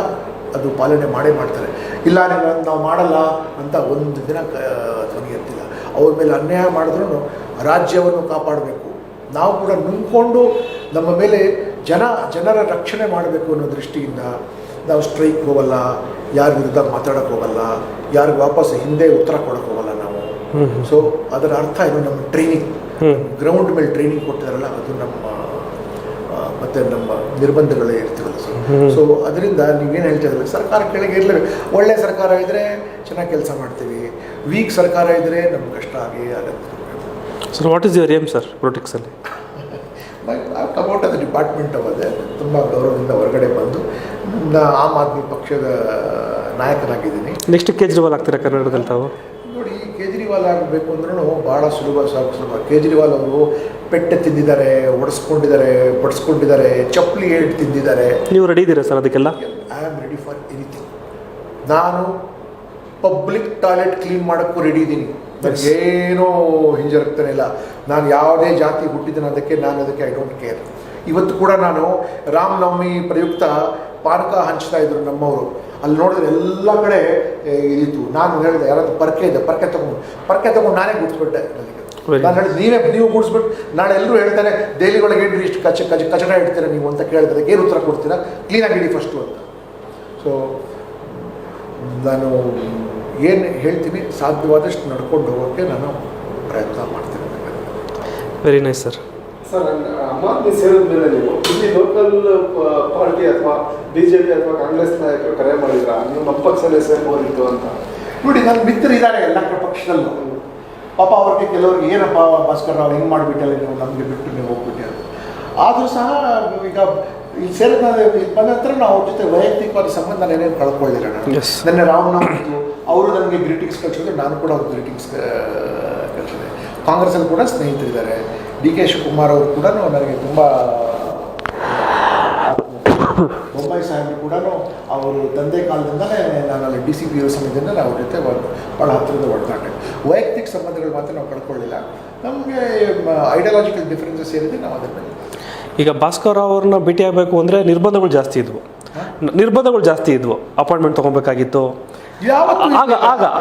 ಅದು ಪಾಲನೆ ಮಾಡ್ತಾರೆ. ಇಲ್ಲ ನಾವು ಮಾಡಲ್ಲ ಅಂತ ಒಂದು ದಿನ ಧ್ವನಿ ಎತ್ತಿಲ್ಲ. ಅವ್ರ ಮೇಲೆ ಅನ್ಯಾಯ ಮಾಡಿದ್ರೂ ರಾಜ್ಯವನ್ನು ಕಾಪಾಡಬೇಕು, ನಾವು ಕೂಡ ನುಂಗ್ಕೊಂಡು ನಮ್ಮ ಮೇಲೆ ಜನರ ರಕ್ಷಣೆ ಮಾಡಬೇಕು ಅನ್ನೋ ದೃಷ್ಟಿಯಿಂದ ನಾವು ಸ್ಟ್ರೈಕ್ ಹೋಗಲ್ಲ, ಯಾರ ವಿರುದ್ಧ ಮಾತಾಡೋಕ್ಕೆ ಹೋಗಲ್ಲ, ಯಾರಿಗೆ ವಾಪಸ್ ಹಿಂದೆ ಉತ್ತರ ಕೊಡೋಕ್ಕೆ ಹೋಗಲ್ಲ ನಾವು. ಸೊ ಅದರ ಅರ್ಥ ಇದು ನಮ್ಮ ಟ್ರೈನಿಂಗ್, ಗ್ರೌಂಡ್ ಮೇಲೆ ಟ್ರೈನಿಂಗ್ ಕೊಟ್ಟಿದಾರಲ್ಲ, ಅದು ನಮ್ಮ ಮತ್ತು ನಮ್ಮ ನಿರ್ಬಂಧಗಳೇ ಇರ್ತೀವಲ್ಲ. ಸೊ ಅದರಿಂದ ನೀವೇನು ಹೇಳ್ತಾ ಇದ್ದೀವಿ, ಸರ್ಕಾರ ಕೆಳಗೆ ಇರಲೇಬೇಕು. ಒಳ್ಳೆ ಸರ್ಕಾರ ಇದ್ದರೆ ಚೆನ್ನಾಗಿ ಕೆಲಸ ಮಾಡ್ತೀವಿ, ವೀಕ್ ಸರ್ಕಾರ ಇದ್ದರೆ ನಮ್ಗೆ ಕಷ್ಟ ಆಗೇ ಆಗುತ್ತೆ. Sir, what is your aim sir ಪೊಲಿಟಿಕ್ಸಲ್ಲಿ? ಕಮೌಟ್ ಆಫ್ ದ ಡಿಪಾರ್ಟ್ಮೆಂಟ್ ಅವದೆ ತುಂಬ ಗೌರವದಿಂದ ಹೊರಗಡೆ ಬಂದು ಆಮ್ ಆದ್ಮಿ ಪಕ್ಷದ ನಾಯಕನಾಗಿದ್ದೀನಿ. ನೆಕ್ಸ್ಟ್ ಕೇಜ್ರಿವಾಲ್ ಆಗ್ತೀರಾ ಕನ್ನಡದಲ್ಲಿ ತಾವು? ನೋಡಿ, ಕೇಜ್ರಿವಾಲ್ ಕೇಜ್ರಿವಾಲ್ ಆಗಬೇಕು ಅಂದ್ರೂ ಭಾಳ ಸುಲಭ ಕೇಜ್ರಿವಾಲ್ ಅವರು ಪೆಟ್ಟೆ ತಿಂದಿದ್ದಾರೆ, ಒಡಿಸ್ಕೊಂಡಿದ್ದಾರೆ, ಬಡಿಸ್ಕೊಂಡಿದ್ದಾರೆ, ಚಪ್ಪಲಿ ಏಟ್ ತಿಂದಿದ್ದಾರೆ. ನೀವು ರೆಡಿ ಇದ್ದೀರಾ ಸರ್ ಅದಕ್ಕೆಲ್ಲ? I am ready for anything. ನಾನು ಪಬ್ಲಿಕ್ ಟಾಯ್ಲೆಟ್ ಕ್ಲೀನ್ ಮಾಡೋಕ್ಕೂ ರೆಡಿ ಇದ್ದೀನಿ. ನನಗೇನೂ ಹಿಂಜರಿಗ್ತಾನೆ ಇಲ್ಲ. ನಾನು ಯಾವುದೇ ಜಾತಿ ಹುಟ್ಟಿದ್ದೀನಿ ಅದಕ್ಕೆ ಐ ಡೋಂಟ್ ಕೇರ್. ಇವತ್ತು ಕೂಡ ನಾನು ರಾಮನವಮಿ ಪ್ರಯುಕ್ತ ಪಾನಕ ಹಂಚ್ತಾ ಇದ್ರು ನಮ್ಮವರು. ಅಲ್ಲಿ ನೋಡಿದ್ರೆ ಎಲ್ಲ ಕಡೆ ಇದಿತ್ತು. ನಾನು ಹೇಳಿದೆ, ಯಾರಾದ್ರೂ ಪರ್ಕೆ ತೊಗೊಂಡು ನಾನೇ ಗುಡಿಸ್ಬಿಟ್ಟೆ. ನಾನು ಹೇಳಿದೆ, ನೀವು ಗುಡಿಸ್ಬಿಟ್ಟು ನಾಳೆ ಎಲ್ಲರೂ ಹೇಳ್ತಾರೆ ದೆಹಲಿಗಳಿಗೆ ಏನ್ರಿ ಇಷ್ಟು ಕಚಡ ಇಡ್ತೀರಾ ನೀವು ಅಂತ ಕೇಳಿದ್ರೆ ಏನು ಉತ್ತರ ಕೊಡ್ತೀರಾ? ಕ್ಲೀನಾಗಿ ಇಡಿ ಫಸ್ಟು ಅಂತ. ಸೊ ನಾನು ಏನು ಹೇಳ್ತೀನಿ ಸಾಧ್ಯವಾದಷ್ಟು ನಡ್ಕೊಂಡು ಹೋಗೋಕ್ಕೆ ನಾನು ಪ್ರಯತ್ನ ಮಾಡ್ತೀನಿ. Very nice sir. Sir, Aam Aadmi ಸೇರಿದ ಮೇಲೆ ನೀವು ಇಲ್ಲಿ ಲೋಕಲ್ ಪಾರ್ಟಿ ಅಥವಾ BJP ಅಥವಾ ಕಾಂಗ್ರೆಸ್ ನಾಯಕರು ಕರೆ ಮಾಡಿದ್ರ ನೀವು ನಮ್ಮ ಪಕ್ಷದಲ್ಲೇ ಸೇರ್ಬೋದಿತ್ತು ಅಂತ? ನೋಡಿ, ನನ್ನ ಮಿತ್ರರು ಇದ್ದಾರೆ ಎಲ್ಲ ಪಕ್ಷದಲ್ಲೂ. ಪಾಪ ಅವ್ರಿಗೆ ಕೆಲವ್ರಿಗೆ ಏನಪ್ಪ ಭಾಸ್ಕರ್ ರಾವ್ ಹಿಂಗೆ ಮಾಡಿಬಿಟ್ಟಲ್ಲ, ನೀವು ನಮಗೆ ಬಿಟ್ಟು ನೀವು ಹೋಗ್ಬಿಟ್ಟು. ಆದರೂ ಸಹ ಈಗ ಈ ಸೇರಿದ ಬಂದ ನಂತರ ನಾವು ಅವ್ರ ಜೊತೆ ವೈಯಕ್ತಿಕವಾದ ಸಂಬಂಧ ನಾನೇನು ಕಳ್ಕೊಳ್ಳಿಲ್ಲ. ನಾನು ನನ್ನ ರಾಮನವಮಿತ್ತು, ಅವರು ನನಗೆ ಗ್ರೀಟಿಂಗ್ಸ್ ಕಳಿಸಿದ್ರು, ನಾನು ಕೂಡ ಅವ್ರಿಗೆ ಗ್ರೀಟಿಂಗ್ಸ್ ಕಳಿಸಿದೆ. ಕಾಂಗ್ರೆಸ್ಸಲ್ಲಿ ಕೂಡ ಸ್ನೇಹಿತರಿದ್ದಾರೆ. DK ಶಿವಕುಮಾರ್ ಅವರು ಕೂಡ ನನಗೆ ತುಂಬ, ಬೊಮ್ಮಾಯಿ ಸಾಹೇಬರು ಕೂಡ ಅವರು ತಂದೆ ಕಾಲದಿಂದಲೇ ನಾನು ಅಲ್ಲಿ DCP ಇರೋ ಸಮಯದಿಂದ ಅವ್ರ ಜೊತೆ ಭಾಳ ಹತ್ತಿರದ ಒಡನಾಟ. ವೈಯಕ್ತಿಕ ಸಂಬಂಧಗಳು ಮಾತ್ರ ನಾವು ಕಳ್ಕೊಳ್ಳಿಲ್ಲ. ನಮಗೆ ಐಡಿಯಾಲಜಿಕಲ್ ಡಿಫ್ರೆನ್ಸಸ್ ಏನಿದೆ ನಾವು ಅದನ್ನು. ಈಗ ಭಾಸ್ಕರ್ ರಾವ್ ಅವ್ರನ್ನ ಭೇಟಿ ಆಗಬೇಕು ಅಂದರೆ ನಿರ್ಬಂಧಗಳು ಜಾಸ್ತಿ ಇದ್ವು. ಅಪಾಯಿಂಟ್ಮೆಂಟ್ ತೊಗೊಬೇಕಾಗಿತ್ತು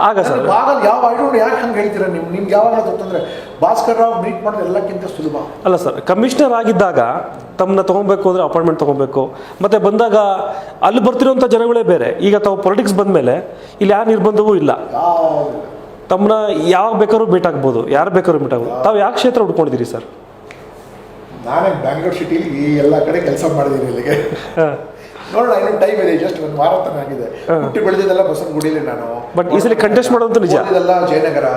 ಆಗ ಸರ್. ಯಾವ ಯಾಕೆ ಹಂಗೆ ಹೇಳ್ತೀರಾ ನೀವು? ನಿಮ್ಗೆ ಯಾವಾಗ ಗೊತ್ತಂದ್ರೆ ಭಾಸ್ಕರ್ ರಾವ್ ಮೀಟ್ ಮಾಡೋದು ಎಲ್ಲಕ್ಕಿಂತ ಸುಲಭ ಅಲ್ಲ ಸರ್. ಕಮಿಷನರ್ ಆಗಿದ್ದಾಗ ತಮ್ಮನ್ನ ತೊಗೊಬೇಕು ಅಂದರೆ ಅಪಾಯಿಂಟ್ಮೆಂಟ್ ತೊಗೊಬೇಕು. ಮತ್ತು ಬಂದಾಗ ಅಲ್ಲಿ ಬರ್ತಿರೋಂಥ ಜನಗಳೇ ಬೇರೆ. ಈಗ ತಾವು ಪೊಲಿಟಿಕ್ಸ್ ಬಂದಮೇಲೆ ಇಲ್ಲಿ ಯಾವ ನಿರ್ಬಂಧವೂ ಇಲ್ಲ. ತಮ್ಮನ್ನ ಯಾವಾಗ ಬೇಕಾದ್ರೂ ಭೇಟಿ ಆಗ್ಬೋದು, ಯಾರು ಬೇಕಾದ್ರೂ ಭೇಟಿ ಆಗ್ಬೋದು. ತಾವು ಯಾವ ಕ್ಷೇತ್ರ ಹುಡ್ಕೊಂಡಿದ್ದೀರಿ ಸರ್? ನಾನೇ ಬ್ಯಾಂಗ್ಳೂರ್ ಸಿಟಿಲಿ ಈ ಎಲ್ಲ ಕಡೆ ಕೆಲಸ ಮಾಡಿದ್ದೀನಿ. ಇಲ್ಲಿಗೆ ನೋಡೋಣ, ಇನ್ನೊಂದು ಟೈಮ್ ಇದೆ. ಜಸ್ಟ್ ಒಂದು ಮಾರಾಥನ್ ಆಗಿದೆ. ಹುಟ್ಟಿ ಬೆಳೆದಿದ್ದೆಲ್ಲ ಬಸವನಗುಡಿಲಿ ನಾನು. ಬಟ್ ಈ ಸಲ ಕಂಟೆಸ್ಟ್ ಮಾಡೋದು ನಿಜ. ಇದೆಲ್ಲ ಜಯನಗರ,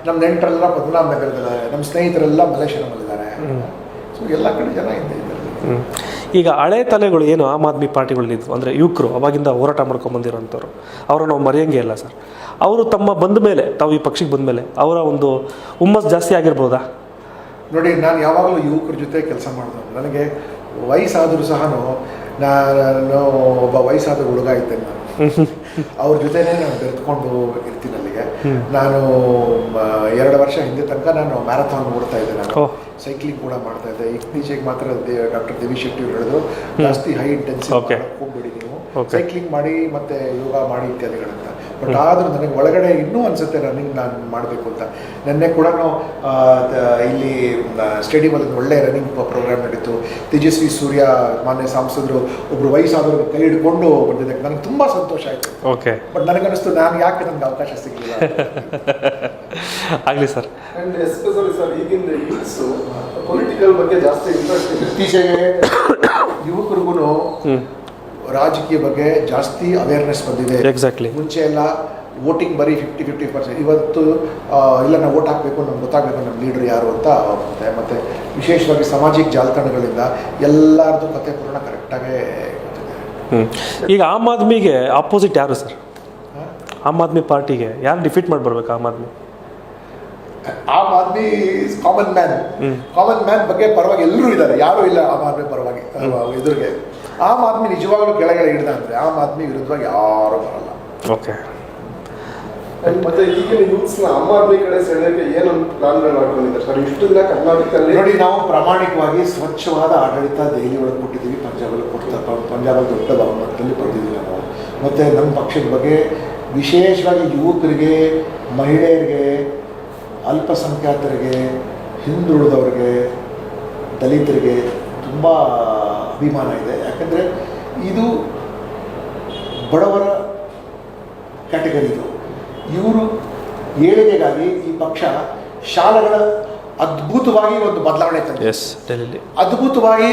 ನಮ್ಮ ನೆಂಟರೆಲ್ಲ ಪದ್ಮನಾಭ ನಗರದಲ್ಲಿದ್ದಾರೆ, ನಮ್ಮ ಸ್ನೇಹಿತರೆಲ್ಲ ಮಲ್ಲೇಶ್ವರಮಲ್ಲಿದ್ದಾರೆ. ಸೊ ಎಲ್ಲ ಕಡೆ ಜನ ಇದ್ದಾರೆ. ಈಗ ಹಳೆ ತಲೆಗಳು ಏನು ಆಮ್ ಆದ್ಮಿ ಪಾರ್ಟಿಗಳಿದ್ವು, ಅಂದರೆ ಯುವಕರು ಅವಾಗಿಂದ ಹೋರಾಟ ಮಾಡ್ಕೊಂಬಂದಿರೋಂಥವ್ರು, ಅವರನ್ನು ನಾವು ಮರೆಯೋಂಗೆ ಇಲ್ಲ ಸರ್. ಅವರು ತಮ್ಮ ಬಂದ ಮೇಲೆ, ತಾವು ಈ ಪಕ್ಷಕ್ಕೆ ಬಂದ ಮೇಲೆ ಅವರ ಒಂದು ಹುಮ್ಮಸ್ ಜಾಸ್ತಿ ಆಗಿರ್ಬೋದಾ? ನೋಡಿ, ನಾನು ಯಾವಾಗಲೂ ಯುವಕರ ಜೊತೆ ಕೆಲಸ ಮಾಡಿದವನು. ನನಗೆ ವಯಸ್ಸಾದರೂ ಸಹ ನಾನು ಒಬ್ಬ ವಯಸ್ಸಾದ ಹುಡುಗ ಇದ್ದೇನೆ. ನಾನು ಅವ್ರ ಜೊತೆನೇ ನಾನು ಬೆರೆತ್ಕೊಂಡು ಇರ್ತೀನಿ. ಅಲ್ಲಿಗೆ ನಾನು 2 ವರ್ಷ ಹಿಂದೆ ತನಕ ನಾನು ಮ್ಯಾರಥಾನ್ ಓಡ್ತಾ ಇದ್ದೆ. ನಾನು ಸೈಕ್ಲಿಂಗ್ ಕೂಡ ಮಾಡ್ತಾ ಇದ್ದೆ. ಇತ್ತೀಚೆಗೆ ಮಾತ್ರ ಡಾಕ್ಟರ್ ದೇವಿ ಶೆಟ್ಟಿ ಅವರು ಹೇಳಿದ್ರು, ಜಾಸ್ತಿ ಹೈ ಇಂಟೆನ್ಸಿಟಿ ಹೋಗ್ಬೇಡಿ ನೀವು, ಸೈಕ್ಲಿಂಗ್ ಮಾಡಿ ಮತ್ತು ಯೋಗ ಮಾಡಿ ಇತ್ಯಾದಿಗಳಂತ. ಬಟ್ ಆದರೂ ನನಗೆ ಒಳಗಡೆ ಇನ್ನೂ ಅನಿಸುತ್ತೆ ರನ್ನಿಂಗ್ ನಾನು ಮಾಡಬೇಕು ಅಂತ. ನೆನ್ನೆ ಕೂಡ ಇಲ್ಲಿ ಸ್ಟೇಡಿಯಮಲ್ಲಿ ಒಳ್ಳೆ ರನ್ನಿಂಗ್ ಪ್ರೋಗ್ರಾಮ್ ನಡೀತು. ತೇಜಸ್ವಿ ಸೂರ್ಯ ಮಾನ್ಯ ಸಂಸದರು ಒಬ್ಬರು ವಯಸ್ಸಾದವರು ಕೈ ಹಿಡ್ಕೊಂಡು ಬಂದಿದ್ದಕ್ಕೆ ನನಗೆ ತುಂಬ ಸಂತೋಷ ಆಯಿತು. ಓಕೆ. ಬಟ್ ನನಗನ್ನಿಸ್ತು, ನಾನು ಯಾಕೆ ನನಗೆ ಅವಕಾಶ ಸಿಗಲಿಲ್ಲ ಆಗಲಿ ಸರ್. ಆ್ಯಂಡ್ ಎಸ್ಪೆಷಲಿ ಸರ್, ಈಗಿನ ಯೂತ್ಸು ಪೊಲಿಟಿಕಲ್ ಬಗ್ಗೆ ಜಾಸ್ತಿ ಇಂಟ್ರೆಸ್ಟ್ ಇದೆ. ಇತ್ತೀಚೆಗೆ ಯುವಕರಿಗೂ ರಾಜಕೀಯ ಬಗ್ಗೆ ಜಾಸ್ತಿ ಅವೇರ್ನೆಸ್ ಬಂದಿದೆ. ಎಕ್ಸಾಕ್ಟ್ಲಿ. ಮುಂಚೆ ಎಲ್ಲ ವೋಟಿಂಗ್ ಬರೀ 50-50%. ಇವತ್ತು ಇಲ್ಲ, ನಾವು ವೋಟ್ ಹಾಕಬೇಕು, ನಮ್ಗೆ ಗೊತ್ತಾಗಬೇಕು ನಮ್ಮ ಲೀಡರ್ ಯಾರು ಅಂತ. ಮತ್ತು ವಿಶೇಷವಾಗಿ ಸಾಮಾಜಿಕ ಜಾಲತಾಣಗಳಿಂದ ಎಲ್ಲರದ್ದು ಕತೆ ಪೂರ್ಣ ಕರೆಕ್ಟಾಗೇ ಗೊತ್ತಿದೆ. ಈಗ ಆಮ್ ಆದ್ಮಿಗೆ ಆಪೋಸಿಟ್ ಯಾರು ಸರ್? ಆಮ್ ಆದ್ಮಿ ಪಾರ್ಟಿಗೆ ಯಾರು ಡಿಫೀಟ್ ಮಾಡಿ ಬರ್ಬೇಕು? ಆಮ್ ಆದ್ಮಿ ಕಾಮನ್ ಮ್ಯಾನ್ ಬಗ್ಗೆ ಪರವಾಗಿ ಎಲ್ಲರೂ ಇದ್ದಾರೆ, ಯಾರೂ ಇಲ್ಲ ಆಮ್ ಆದ್ಮಿ ಪರವಾಗಿ ಎದುರಿಗೆ. ಆಮ್ ಆದ್ಮಿ ನಿಜವಾಗ್ಲೂ ಕೆಳಗಡೆ ಹಿಡ್ದ ಅಂದರೆ ಆಮ್ ಆದ್ಮಿ ವಿರುದ್ಧವಾಗಿ ಯಾರೂ ಬರಲ್ಲ. ಓಕೆ. ಮತ್ತೆ ಈಗಿನ ಯೂತ್ಸ್ನ ಆಮ್ ಆದ್ಮಿ ಕಡೆ ಸೆಳೆಯೋಕೆ ಏನು ಪ್ಲಾನ್ಗಳು ಮಾಡ್ಕೊಂಡಿದ್ದಾರೆ ಸರ್? ಇಷ್ಟು ದಿನ ಕರ್ನಾಟಕದಲ್ಲಿ ನೋಡಿ, ನಾವು ಪ್ರಾಮಾಣಿಕವಾಗಿ ಸ್ವಚ್ಛವಾದ ಆಡಳಿತ ದೆಹಲಿ ಒಳಗೆ ಕೊಟ್ಟಿದ್ದೀವಿ, ಪಂಜಾಬಲ್ಲಿ ಪಂಜಾಬಲ್ಲಿ ದೊಡ್ಡ ಬಹುಮತದಲ್ಲಿ ಬಂದಿದ್ದೀವಿ ನಾವು. ಮತ್ತು ನಮ್ಮ ಪಕ್ಷದ ಬಗ್ಗೆ ವಿಶೇಷವಾಗಿ ಯುವಕರಿಗೆ, ಮಹಿಳೆಯರಿಗೆ, ಅಲ್ಪಸಂಖ್ಯಾತರಿಗೆ, ಹಿಂದುಳಿದವ್ರಿಗೆ, ದಲಿತರಿಗೆ ತುಂಬ ಅಭಿಮಾನ ಇದೆ. ಯಾಕಂದರೆ ಇದು ಬಡವರ ಕ್ಯಾಟಗರಿ. ಇವರು ಏಳಿಗೆಗಾಗಿ ಈ ಪಕ್ಷ ಶಾಲೆಗಳ ಅದ್ಭುತವಾಗಿ ಒಂದು ಬದಲಾವಣೆ ತಂದಿದೆ. ಅದ್ಭುತವಾಗಿ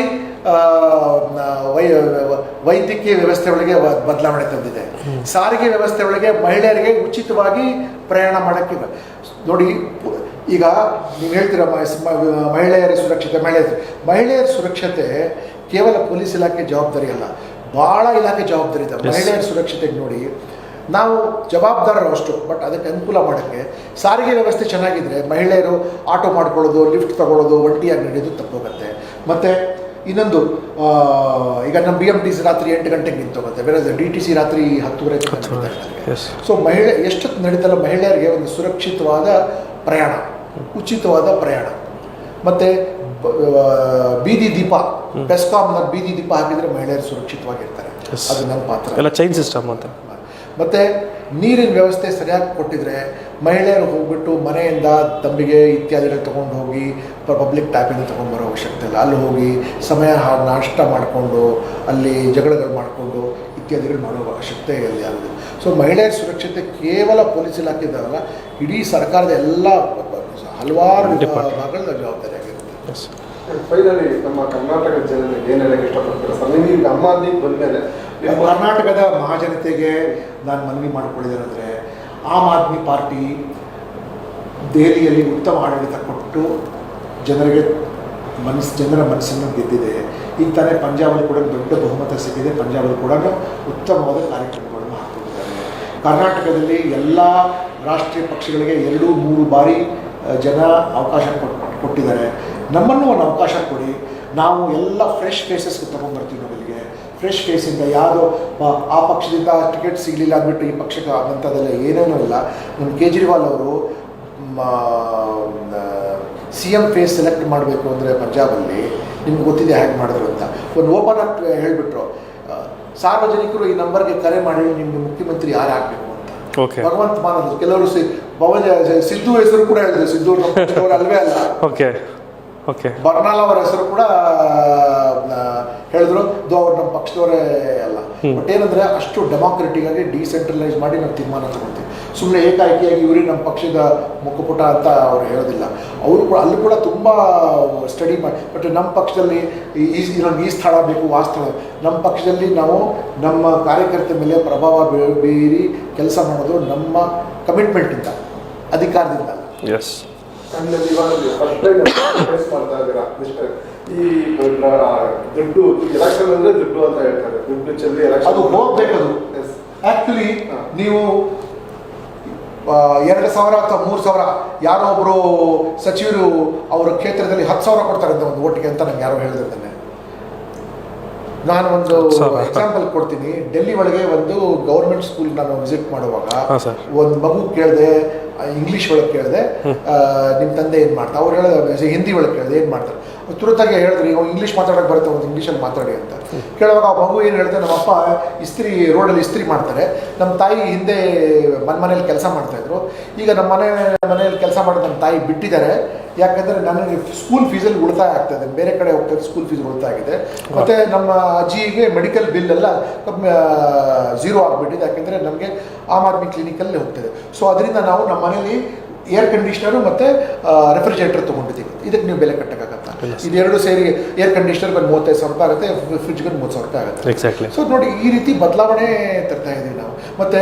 ವೈದ್ಯಕೀಯ ವ್ಯವಸ್ಥೆ ಒಳಗೆ ಬದಲಾವಣೆ ತಂದಿದೆ. ಸಾರಿಗೆ ವ್ಯವಸ್ಥೆ ಒಳಗೆ ಮಹಿಳೆಯರಿಗೆ ಉಚಿತವಾಗಿ ಪ್ರಯಾಣ ಮಾಡೋಕ್ಕೆ. ನೋಡಿ, ಈಗ ನೀವು ಹೇಳ್ತೀರ ಮಹಿಳೆಯರ ಸುರಕ್ಷತೆ. ಮಹಿಳೆಯರ ಸುರಕ್ಷತೆ ಕೇವಲ ಪೊಲೀಸ್ ಇಲಾಖೆ ಜವಾಬ್ದಾರಿ ಅಲ್ಲ, ಭಾಳ ಇಲಾಖೆ ಜವಾಬ್ದಾರಿ ಇದೆ. ಮಹಿಳೆಯರ ಸುರಕ್ಷತೆಗೆ ನೋಡಿ, ನಾವು ಜವಾಬ್ದಾರರು ಅಷ್ಟು, ಬಟ್ ಅದಕ್ಕೆ ಅನುಕೂಲ ಮಾಡೋಕ್ಕೆ ಸಾರಿಗೆ ವ್ಯವಸ್ಥೆ ಚೆನ್ನಾಗಿದ್ದರೆ ಮಹಿಳೆಯರು ಆಟೋ ಮಾಡ್ಕೊಳ್ಳೋದು, ಲಿಫ್ಟ್ ತೊಗೊಳ್ಳೋದು, ಒಂಟಿಯಾಗಿ ನಡೆಯೋದು ತಪ್ಪೋಗುತ್ತೆ. ಮತ್ತು ಇನ್ನೊಂದು, ಈಗ ನಮ್ಮ BMTC ರಾತ್ರಿ 8 ಗಂಟೆಗೆ ನಿಂತೋಗುತ್ತೆ, ಬೇರೆ DTC ರಾತ್ರಿ 10:30. ಸೊ ಎಷ್ಟೊತ್ತು ನಡೀತಲ್ಲ, ಮಹಿಳೆಯರಿಗೆ ಒಂದು ಸುರಕ್ಷಿತವಾದ ಪ್ರಯಾಣ, ಉಚಿತವಾದ ಪ್ರಯಾಣ. ಮತ್ತು ಬೀದಿ ದೀಪ, ಬೆಸ್ಕಾಂನ ಬೀದಿ ದೀಪ ಹಾಕಿದರೆ ಮಹಿಳೆಯರು ಸುರಕ್ಷಿತವಾಗಿರ್ತಾರೆ. ಅದು ನನ್ನ ಪಾತ್ರ. ಎಲ್ಲ ಚೈನ್ ಸಿಸ್ಟಮ್ ಅಂತ. ಮತ್ತು ನೀರಿನ ವ್ಯವಸ್ಥೆ ಸರಿಯಾಗಿ ಕೊಟ್ಟಿದ್ರೆ ಮಹಿಳೆಯರು ಹೋಗ್ಬಿಟ್ಟು ಮನೆಯಿಂದ ತಂಬಿಗೆ ಇತ್ಯಾದಿಗಳು ತೊಗೊಂಡು ಹೋಗಿ ಪಬ್ಲಿಕ್ ಟ್ಯಾಪಿಂದ ತೊಗೊಂಡ್ಬರೋ ಅವಶ್ಯಕತೆ ಇಲ್ಲ. ಅಲ್ಲಿ ಹೋಗಿ ಸಮಯ ನಾಷ್ಟ ಮಾಡಿಕೊಂಡು ಅಲ್ಲಿ ಜಗಳಗಳು ಮಾಡಿಕೊಂಡು ಇತ್ಯಾದಿಗಳು ಮಾಡೋ ಅವಶ್ಯಕತೆ ಇಲ್ಲಿ ಆಗೋದು. ಸೊ ಮಹಿಳೆಯರ ಸುರಕ್ಷತೆ ಕೇವಲ ಪೊಲೀಸ್ ಇಲಾಖೆ ಇದ್ದಾರಲ್ಲ, ಇಡೀ ಸರ್ಕಾರದ ಎಲ್ಲ ಹಲವಾರು ಭಾಗಗಳ ಜವಾಬ್ದಾರಿ ಆಗಿರುತ್ತೆ. ಫೈನಲಿ ನಮ್ಮ ಕರ್ನಾಟಕ ಜನರಿಗೆ ಏನು ಹೇಳಕ್ಕೆ ಇಷ್ಟಪಡ್ತಾರೆ ಸರ್? ನೀವು ಆಮ್ ಆದ್ಮಿ ಬಂದಮೇಲೆ ಕರ್ನಾಟಕದ ಮಹಾಜನತೆಗೆ ನಾನು ಮನವಿ ಮಾಡಿಕೊಳ್ಳಿದ್ದೇನೆಂದರೆ, ಆಮ್ ಆದ್ಮಿ ಪಾರ್ಟಿ ದೆಹಲಿಯಲ್ಲಿ ಉತ್ತಮ ಆಡಳಿತ ಕೊಟ್ಟು ಜನರ ಮನಸ್ಸನ್ನು ಗೆದ್ದಿದೆ. ಈಗ ತಾನೇ ಪಂಜಾಬಲ್ಲಿ ಕೂಡ ದೊಡ್ಡ ಬಹುಮತ ಸಿಕ್ಕಿದೆ. ಪಂಜಾಬಲ್ಲಿ ಕೂಡ ಉತ್ತಮವಾದ ಕಾರ್ಯಕ್ರಮಗಳನ್ನು ಹಾಕ್ಕೊಂಡಿದ್ದಾರೆ. ಕರ್ನಾಟಕದಲ್ಲಿ ಎಲ್ಲ ರಾಷ್ಟ್ರೀಯ ಪಕ್ಷಗಳಿಗೆ 2-3 ಬಾರಿ ಜನ ಅವಕಾಶ ಕೊಟ್ಟಿದ್ದಾರೆ. ನಮ್ಮನ್ನು ಒಂದು ಅವಕಾಶ ಕೊಡಿ, ನಾವು ಎಲ್ಲ ಫ್ರೆಶ್ ಫೇಸಸ್ಗೆ ತೊಗೊಂಡ್ಬರ್ತೀವಿ. ನಮ್ಮಲ್ಲಿಗೆ ಫ್ರೆಶ್ ಫೇಸಿಂದ ಯಾವುದೋ ಆ ಪಕ್ಷದಿಂದ ಟಿಕೆಟ್ ಸಿಗಲಿಲ್ಲ ಅಂದ್ಬಿಟ್ಟು ಈ ಪಕ್ಷಕ್ಕೆ ಆದಂಥದ್ದೆಲ್ಲ ಏನೇನೂ ಇಲ್ಲ. ನಮ್ಮ ಕೇಜ್ರಿವಾಲ್ ಅವರು CM ಫೇಸ್ ಸೆಲೆಕ್ಟ್ ಮಾಡಬೇಕು ಅಂದರೆ ಪಂಜಾಬಲ್ಲಿ ನಿಮ್ಗೆ ಗೊತ್ತಿದೆ ಹೇಗೆ ಮಾಡಿದ್ರು ಅಂತ. ಒಂದು ಓಪನ್ ಅಪ್ ಹೇಳಿಬಿಟ್ರು, ಸಾರ್ವಜನಿಕರು ಈ ನಂಬರ್ಗೆ ಕರೆ ಮಾಡಿ ನಿಮಗೆ ಮುಖ್ಯಮಂತ್ರಿ ಯಾರು ಆಗಬೇಕು ಅಂತ. ಭಗವಂತ ಮಾನವರು ಕೆಲವರು ಸಿದ್ದು ಹೆಸರು ಕೂಡ ಹೇಳಿದ್ರು. ಸಿದ್ದು ಅವರು ಅಲ್ವೇ ಅಲ್ಲ, ಬರ್ನಾಲ್ ಅವರ ಹೆಸರು ಕೂಡ ಹೇಳಿದ್ರು. ಅವ್ರು ನಮ್ಮ ಪಕ್ಷದವರೇ ಅಲ್ಲ. ಬಟ್ ಏನಂದರೆ ಅಷ್ಟು ಡೆಮಾಕ್ರೆಟಿಕ್ ಆಗಿ ಡಿಸೆಂಟ್ರಲೈಸ್ ಮಾಡಿ ನಾವು ತೀರ್ಮಾನ ತಗೊಳ್ತೀವಿ. ಸುಮ್ಮನೆ ಏಕಾಏಕಿಯಾಗಿ ಇವರಿಗೆ ನಮ್ಮ ಪಕ್ಷದ ಮುಖಪುಟ ಅಂತ ಅವ್ರು ಹೇಳೋದಿಲ್ಲ. ಅವರು ಕೂಡ ಅಲ್ಲಿ ಕೂಡ ತುಂಬ ಸ್ಟಡಿ ಮಾಡಿ, ಬಟ್ ನಮ್ಮ ಪಕ್ಷದಲ್ಲಿ ಈ ಸ್ಥಳ ಬೇಕು, ಆ ಸ್ಥಳ. ನಮ್ಮ ಪಕ್ಷದಲ್ಲಿ ನಾವು ನಮ್ಮ ಕಾರ್ಯಕರ್ತರ ಮೇಲೆ ಪ್ರಭಾವ ಬೀರಿ ಕೆಲಸ ಮಾಡೋದು ನಮ್ಮ ಕಮಿಟ್ಮೆಂಟಿಂದ, ಅಧಿಕಾರದಿಂದ. ಫೇಸ್ ಮಾಡ್ತಾ ಇದ್ದೀರಾ ಈ ದುಡ್ಡು ಎಲೆಕ್ಷನ್ ಅಂದ್ರೆ ದುಡ್ಡು ಅಂತ ಹೇಳ್ತಾರೆ. ದುಡ್ಡು ಚೆಲ್ಲಿ ಅದು ಹೋಗ್ಬೇಕದು. ಆಕ್ಚುಲಿ ನೀವು 2,000 ಅಥವಾ 3,000 ಯಾರೋ ಒಬ್ಬರು ಸಚಿವರು ಅವರ ಕ್ಷೇತ್ರದಲ್ಲಿ 10,000 ಕೊಡ್ತಾರೆ ಅಂತ ಒಂದು ಓಟಿಗೆ ಅಂತ ನಂಗೆ ಯಾರೋ ಹೇಳಿದ್ರೆ, ನಾನು ಒಂದು ಎಕ್ಸಾಂಪಲ್ ಕೊಡ್ತೀನಿ. ಡೆಲ್ಲಿ ಒಳಗೆ ಒಂದು ಗೌರ್ಮೆಂಟ್ ಸ್ಕೂಲ್ ನಾನು ವಿಸಿಟ್ ಮಾಡುವಾಗ ಒಂದು ಮಗು ಕೇಳಿದೆ, ಇಂಗ್ಲೀಷ್ ಒಳಗೆ ಕೇಳಿದೆ, ನಿಮ್ಮ ತಂದೆ ಏನು ಮಾಡ್ತಾರೆ? ಅವ್ರು ಹೇಳಿದ ಹಿಂದಿ ಒಳಗೆ ಕೇಳಿದೆ ಏನು ಮಾಡ್ತಾರೆ. ತುರುತಾಗಿ ಹೇಳಿದ್ರಿ, ಇವಾಗ ಇಂಗ್ಲೀಷ್ ಮಾತಾಡೋಕ್ಕೆ ಬರುತ್ತೆ, ಒಂದು ಇಂಗ್ಲೀಷಲ್ಲಿ ಮಾತಾಡಿ ಅಂತ ಕೇಳುವಾಗ ಆ ಮಗು ಏನು ಹೇಳ್ತಾರೆ, ನಮ್ಮಪ್ಪ ರೋಡಲ್ಲಿ ಇಸ್ತ್ರಿ ಮಾಡ್ತಾರೆ, ನಮ್ಮ ತಾಯಿ ಹಿಂದೆ ಮನೇಲಿ ಕೆಲಸ ಮಾಡ್ತಾಯಿದ್ರು. ಈಗ ನಮ್ಮ ಮನೆಯಲ್ಲಿ ಕೆಲಸ ಮಾಡೋದು ನಮ್ಮ ತಾಯಿ ಬಿಟ್ಟಿದ್ದಾರೆ. ಯಾಕಂದರೆ ನನಗೆ ಸ್ಕೂಲ್ ಫೀಸಲ್ಲಿ ಉಳಿತಾಯ ಆಗ್ತಾಯಿದೆ, ಬೇರೆ ಕಡೆ ಹೋಗ್ತಾರೆ, ಸ್ಕೂಲ್ ಫೀಸ್ ಉಳಿತಾಯ ಆಗಿದೆ. ಮತ್ತು ನಮ್ಮ ಅಜ್ಜಿಗೆ ಮೆಡಿಕಲ್ ಬಿಲ್ ಎಲ್ಲ ಝೀರೋ ಆಗಿಬಿಟ್ಟಿದೆ. ಯಾಕೆಂದರೆ ನಮಗೆ ಆಮ್ ಆದ್ಮಿ ಕ್ಲಿನಿಕಲ್ಲಿ ಹೋಗ್ತದೆ. ಸೊ ಅದರಿಂದ ನಾವು ನಮ್ಮ ಮನೇಲಿ ಏರ್ ಕಂಡೀಷ್ನರು ಮತ್ತು ರೆಫ್ರಿಜರೇಟರ್ ತೊಗೊಂಡಿದ್ದೀವಿ. ಇದಕ್ಕೆ ನೀವು ಬೆಲೆ ಕಟ್ಟೋಕ್ಕಾಗತ್ತಾ? ಇದೆರಡು ಸೇರಿ ಏರ್ ಕಂಡೀಷ್ನರ್ಗೆ ಒಂದು 35,000 ರೂಪಾಯಿ ಆಗುತ್ತೆ, ಫ್ರಿಜ್ಗೆ 30,000 ರೂಪಾಯಿ ಆಗುತ್ತೆ. ಎಕ್ಸಾಕ್ಟ್ಲಿ. ಸೊ ನೋಡಿ, ಈ ರೀತಿ ಬದಲಾವಣೆ ತರ್ತಾ ಇದ್ದೀವಿ ನಾವು. ಮತ್ತು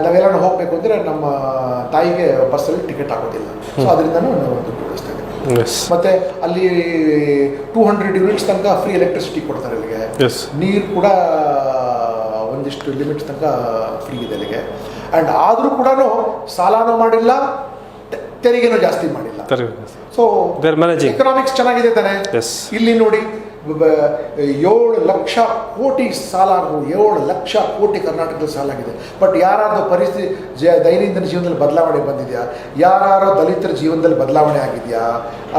ನಾವೆಲ್ಲ ಹೋಗಬೇಕು ಅಂದರೆ ನಮ್ಮ ತಾಯಿಗೆ ಬಸ್ಸಲ್ಲಿ ಟಿಕೆಟ್ ಆಗೋದಿಲ್ಲ. ಸೊ ಅದರಿಂದನೂ ನಾವು ದುಡ್ಡು ವ್ಯವಸ್ಥೆ ಇದೆ. ಮತ್ತು ಅಲ್ಲಿ 200 ಯೂನಿಟ್ಸ್ ತನಕ ಫ್ರೀ ಎಲೆಕ್ಟ್ರಿಸಿಟಿ ಕೊಡ್ತಾರೆ ಅಲ್ಲಿಗೆ. ನೀರು ಕೂಡ ಒಂದಿಷ್ಟು ಲಿಮಿಟ್ಸ್ ತನಕ ಫ್ರೀ ಇದೆ ಅಲ್ಲಿಗೆ. ಆ್ಯಂಡ್ ಆದರೂ ಕೂಡ ಸಾಲನೂ ಮಾಡಿಲ್ಲ, ತೆರಿಗೆನೂ ಜಾಸ್ತಿ ಮಾಡಿಲ್ಲ. ಸೊ ಎಕನಾಮಿಕ್ಸ್ ಚೆನ್ನಾಗಿದೆ ತಾನೆ. ಇಲ್ಲಿ ನೋಡಿ, 7 ಲಕ್ಷ ಕೋಟಿ ಸಾಲ, 7 ಲಕ್ಷ ಕೋಟಿ ಕರ್ನಾಟಕದಲ್ಲಿ ಸಾಲ ಆಗಿದೆ. ಬಟ್ ಯಾರಾದರೂ ಪರಿಸ್ಥಿತಿ ದೈನಂದಿನ ಜೀವನದಲ್ಲಿ ಬದಲಾವಣೆ ಬಂದಿದೆಯಾ? ಯಾರು ದಲಿತರ ಜೀವನದಲ್ಲಿ ಬದಲಾವಣೆ ಆಗಿದೆಯಾ?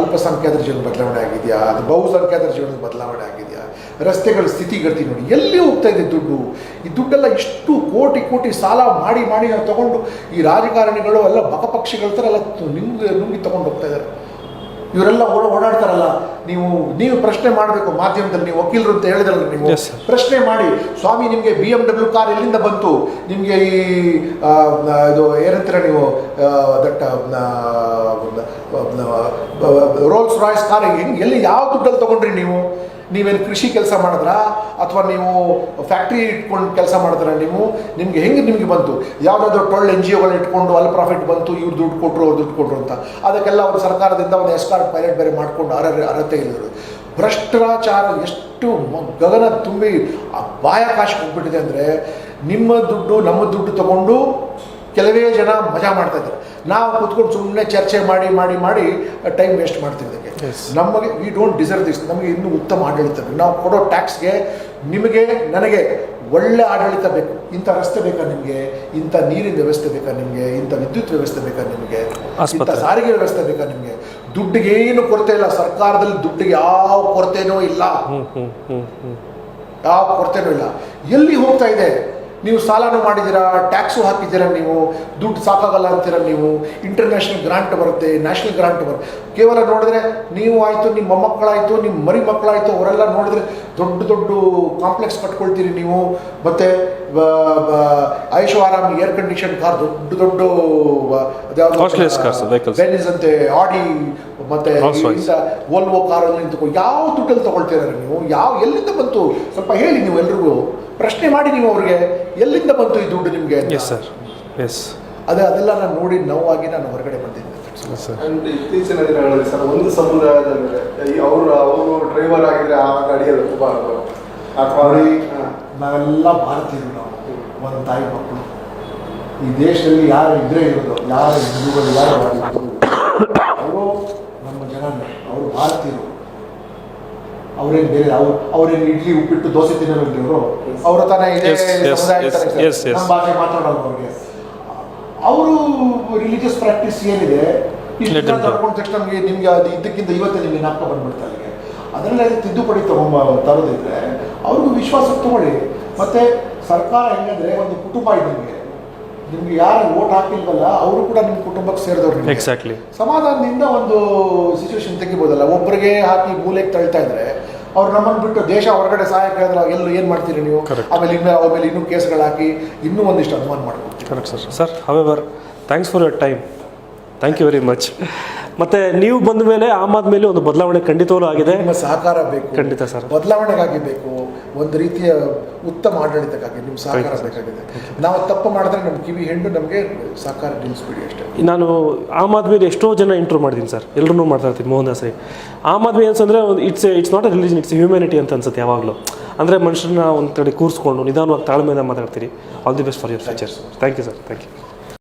ಅಲ್ಪಸಂಖ್ಯಾತರ ಜೀವನ ಬದಲಾವಣೆ ಆಗಿದೆಯಾ? ಅದು ಬಹುಸಂಖ್ಯಾತರ ಜೀವನದಲ್ಲಿ ಬದಲಾವಣೆ ಆಗಿದೆಯಾ? ರಸ್ತೆಗಳ ಸ್ಥಿತಿಗತಿ ನೋಡಿ, ಎಲ್ಲಿ ಹೋಗ್ತಾ ಇದೆ ದುಡ್ಡು? ಈ ದುಡ್ಡೆಲ್ಲ ಇಷ್ಟು ಕೋಟಿ ಸಾಲ ಮಾಡಿ ನಾವು ತಗೊಂಡು, ಈ ರಾಜಕಾರಣಿಗಳು ಎಲ್ಲ ಬಕಪಕ್ಷಿಗಳ ಥರ ಎಲ್ಲ ನುಂಗಿ ತಗೊಂಡು ಹೋಗ್ತಾ ಇದ್ದಾರೆ. ಇವರೆಲ್ಲ ಓಡಾಡ್ತಾರಲ್ಲ, ನೀವು ಪ್ರಶ್ನೆ ಮಾಡಬೇಕು ಮಾಧ್ಯಮದಲ್ಲಿ. ನೀವು ವಕೀಲರು ಅಂತ ಹೇಳಿದ್ರಲ್ಲ, ನೀವು ಪ್ರಶ್ನೆ ಮಾಡಿ, ಸ್ವಾಮಿ ನಿಮಗೆ BMW ಕಾರ್ ಎಲ್ಲಿಂದ ಬಂತು? ನಿಮಗೆ ಈ ಇದು ಏನಂತೀರ ನೀವು, ದಟ್ ರೋಲ್ಸ್ ರಾಯ್ಸ್ ಕಾರ್ ಎಲ್ಲಿ ಯಾವ ದುಡ್ಡಲ್ಲಿ ತೊಗೊಂಡ್ರಿ ನೀವು? ನೀವೇನು ಕೃಷಿ ಕೆಲಸ ಮಾಡಿದ್ರಾ ಅಥವಾ ನೀವು ಫ್ಯಾಕ್ಟ್ರಿ ಇಟ್ಕೊಂಡು ಕೆಲಸ ಮಾಡಿದ್ರಾ? ನಿಮಗೆ ನಿಮಗೆ ಬಂತು? ಯಾವುದಾದ್ರೂ 12 NGOಗಳು ಇಟ್ಕೊಂಡು ಅಲ್ಲಿ ಪ್ರಾಫಿಟ್ ಬಂತು, ಇವ್ರು ದುಡ್ಡು ಕೊಟ್ಟರು, ಅವ್ರು ದುಡ್ಡು ಕೊಟ್ಟರು ಅಂತ. ಅದಕ್ಕೆಲ್ಲ ಅವರು ಸರ್ಕಾರದಿಂದ ಒಂದು ಎಸ್ಕಾರ್ಟ್ ಪೈಲಟ್ ಬೇರೆ ಮಾಡಿಕೊಂಡು ಅರ್ಹತೆ ಇಲ್ಲದ್ರು. ಭ್ರಷ್ಟಾಚಾರ ಎಷ್ಟು ಎಷ್ಟು ಗಗನ ತುಂಬಿ ಬಾಯಾಕಾಶಕ್ಕೆ ಹೋಗ್ಬಿಟ್ಟಿದೆ ಅಂದರೆ ನಿಮ್ಮ ದುಡ್ಡು ನಮ್ಮ ದುಡ್ಡು ತಗೊಂಡು ಕೆಲವೇ ಜನ ಮಜಾ ಮಾಡ್ತಾ ಇದ್ದಾರೆ. ನಾವು ಕೂತ್ಕೊಂಡು ಸುಮ್ಮನೆ ಚರ್ಚೆ ಮಾಡಿ ಮಾಡಿ ಮಾಡಿ ಟೈಮ್ ವೇಸ್ಟ್ ಮಾಡ್ತೀವಿ. ಇದಕ್ಕೆ ನಮಗೆ ವಿ ಡೋಂಟ್ ಡಿಸರ್ವ್ ದಿಸ್. ನಮಗೆ ಇನ್ನೂ ಉತ್ತಮ ಆಡಳಿತ ಬೇಕು. ನಾವು ಕೊಡೋ ಟ್ಯಾಕ್ಸ್ಗೆ ನಿಮಗೆ ನನಗೆ ಒಳ್ಳೆ ಆಡಳಿತ ಬೇಕು. ಇಂಥ ರಸ್ತೆ ಬೇಕಾ ನಿಮಗೆ, ಇಂಥ ನೀರಿನ ವ್ಯವಸ್ಥೆ ಬೇಕಾ ನಿಮಗೆ, ಇಂಥ ವಿದ್ಯುತ್ ವ್ಯವಸ್ಥೆ ಬೇಕಾ ನಿಮಗೆ, ಇಂಥ ಸಾರಿಗೆ ವ್ಯವಸ್ಥೆ ಬೇಕಾ ನಿಮಗೆ. ದುಡ್ಡಿಗೆ ಏನು ಕೊರತೆ ಇಲ್ಲ. ಸರ್ಕಾರದಲ್ಲಿ ದುಡ್ಡಿಗೆ ಯಾವ ಕೊರತೆನೂ ಇಲ್ಲ, ಯಾವ ಕೊರತೆನೂ ಇಲ್ಲ. ಎಲ್ಲಿ ಹೋಗ್ತಾ ಇದೆ? ನೀವು ಸಾಲನೂ ಮಾಡಿದ್ದೀರಾ, ಟ್ಯಾಕ್ಸು ಹಾಕಿದ್ದೀರಾ, ನೀವು ದುಡ್ಡು ಸಾಕಾಗಲ್ಲ ಅಂತೀರ. ನೀವು ಇಂಟರ್ನ್ಯಾಷನಲ್ ಗ್ರಾಂಟ್ ಬರುತ್ತೆ, ನ್ಯಾಷನಲ್ ಗ್ರಾಂಟ್ ಬರುತ್ತೆ. ಕೇವಲ ನೋಡಿದ್ರೆ ನೀವು ಆಯಿತು, ನಿಮ್ಮ ಮೊಮ್ಮಕ್ಕಳಾಯಿತು, ನಿಮ್ಮ ಮರಿ ಮಕ್ಕಳಾಯಿತು, ಅವರೆಲ್ಲ ನೋಡಿದ್ರೆ ದೊಡ್ಡ ದೊಡ್ಡ ಕಾಂಪ್ಲೆಕ್ಸ್ ಕಟ್ಕೊಳ್ತೀರಿ ನೀವು. ಮತ್ತು ಐಶೋ ಆರಾಮ್ ಏರ್ ಕಂಡೀಷನ್ ಕಾರ್, ದೊಡ್ಡ ದೊಡ್ಡ ಬೆನಿಸ್ ಅಂತೆ, ಆಡಿ ಮತ್ತು ವೋಲ್ವೋ ಕಾರಲ್ಲಿ ನಿಂತ್ಕೊಂಡು ಯಾವ ದುಡ್ಡಲ್ಲಿ ತೊಗೊಳ್ತೀರ ನೀವು? ಎಲ್ಲಿಂದ ಬಂತು? ಸ್ವಲ್ಪ ಹೇಳಿ ನೀವು ಎಲ್ರಿಗೂ ಪ್ರಶ್ನೆ ಮಾಡಿ. ನೀವು ಅವ್ರಿಗೆ ಎಲ್ಲಿಂದ ಬಂತು ಈ ದುಡ್ಡು ನಿಮಗೆ? ಅದೆಲ್ಲ ನಾನು ನೋಡಿ ನೋವಾಗಿ ನಾನು ಹೊರಗಡೆ ಬಂದಿದ್ದೆ. ಅಂಡ್ ಇತ್ತೀಚಿನ ದಿನಗಳಲ್ಲಿ ಸರ್, ಒಂದು ಸಮುದಾಯದ ಮೇಲೆ ಅವರು ಡ್ರೈವರ್ ಆಗಿದ್ರೆ ಆ ಗಾಡಿಯಲ್ಲಿ ತುಂಬಾರದು ಅಥವಾ ನಾವೆಲ್ಲ ಭಾರತೀಯರು, ನಾವು ಒಂದು ತಾಯಿ ಮಕ್ಕಳು. ಈ ದೇಶದಲ್ಲಿ ಯಾರು ಇದ್ರೆ ಇರೋದು, ಯಾರು ಹಿಂದೂಗಳು, ಯಾರು ಮಾಡಿದ್ರು, ಅವರು ನಮ್ಮ ಜನನೇ, ಅವರು ಭಾರತೀಯರು. ಅವ್ರೇನು ಬೇರೆ ಅವ್ರೇನು ಇಡ್ಲಿ ಉಪ್ಪಿಟ್ಟು ದೋಸೆ ತಿನ್ನೋರಲ್ಲಿ ಅವರು ತಾನೇ ಇದೇ ಸಮುದಾಯ ನಮ್ಮ ಭಾಷೆ ಮಾತಾಡೋದು. ಅವ್ರಿಗೆ ಅವರು ರಿಲಿಜಿಯಸ್ ಪ್ರಾಕ್ಟೀಸ್ ಏನಿದೆ ತಗೊಂಡ ತಕ್ಷಣ ನಿಮಗೆ ಅದು ಇದಕ್ಕಿಂತ ಇವತ್ತೇ ನಿಮಗೆ ನಾಲ್ಕು ಬಂದ್ಬಿಡ್ತಾ ಇಲ್ಲಿಗೆ. ಅದರಲ್ಲಿ ತಿದ್ದುಪಡಿ ತರೋದಿದ್ರೆ ಅವ್ರಿಗೂ ವಿಶ್ವಾಸಕ್ಕೆ ತಗೊಳ್ಳಿ. ಮತ್ತು ಸರ್ಕಾರ ಹೆಂಗಂದ್ರೆ ಒಂದು ಕುಟುಂಬ ಇದ್ದಂಗೆ. ನಿಮ್ಗೆ ಯಾರು ವೋಟ್ ಹಾಕಿಲ್ವಲ್ಲ ಅವರು ಕೂಡ ನಿಮ್ಮ ಕುಟುಂಬಕ್ಕೆ ಸೇರಿದವ್ರು. ಎಕ್ಸಾಕ್ಟ್ಲಿ. ಸಮಾಧಾನದಿಂದ ಒಂದು ಸಿಚುವೇಶನ್ ತೆಗಿಬೋದಲ್ಲ. ಒಬ್ಬರಿಗೆ ಹಾಕಿ ಮೂಲೆಗೆ ತಳ್ತಾ ಇದ್ರೆ ಅವ್ರು ನಮ್ಮನ್ನು ಬಿಟ್ಟು ದೇಶ ಹೊರಗಡೆ ಸಹಾಯ ಕೇಳಿದ್ರೆ ಎಲ್ಲೂ ಏನು ಮಾಡ್ತೀರಿ ನೀವು? ಆಮೇಲೆ ಅವ್ರ ಮೇಲೆ ಇನ್ನೂ ಕೇಸ್ಗಳು ಹಾಕಿ ಇನ್ನೂ ಒಂದಿಷ್ಟು ಅನುಮಾನ ಮಾಡ್ಬೋದು. Correct sir. Sir however thanks for your time. Thank you very much. ಮತ್ತು ನೀವು ಬಂದ ಮೇಲೆ ಆಮೇಲೆ ಒಂದು ಬದಲಾವಣೆ ಖಂಡಿತವೂ ಆಗಿದೆ. ನಿಮ್ಮ ಸಹಕಾರ ಬೇಕು. ಖಂಡಿತ ಸರ್. ಬದಲಾವಣೆಗಾಗಿ ಬೇಕು, ಒಂದು ರೀತಿಯ ಉತ್ತಮ ಆಡಳಿತಕ್ಕಾಗಿ ನಿಮ್ಮ ಸಹಕಾರ ಬೇಕಾಗಿದೆ. ನಾವು ತಪ್ಪು ಮಾಡಿದ್ರೆ ನಮ್ಮ ಕಿವಿ ಹೆಂಡು ನಮಗೆ ಸಹಕಾರ ನಿಲ್ಲಿಸ್ಬಿಡಿ ಅಷ್ಟೇ. ನಾನು ಆಮ್ ಆದ್ಮಿಲಿ ಎಷ್ಟೋ ಜನ ಇಂಟ್ರೂ ಮಾಡಿದ್ದೀನಿ ಸರ್, ಎಲ್ಲರೂ ಮಾಡ್ತಾ ಇರ್ತೀನಿ. ಮೋಹನ್ ದಾಸ್ರಿ ಆಮ್ ಆದ್ಮಿ ಅನ್ಸಂದ್ರೆ ಒಂದು it's not a religion, it's humanity ಅಂತ ಅನ್ಸುತ್ತೆ ಯಾವಾಗಲೂ. ಅಂದರೆ ಮನುಷ್ಯರನ್ನ ಒಂದು ಕಡೆ ಕೂರಿಸ್ಕೊಂಡು ನಿಧಾನವಾಗಿ ತಾಳ್ಮೆಯಿಂದ ಮಾತಾಡ್ತೀರಿ. All the best for your future. Thank you sir. Thank you.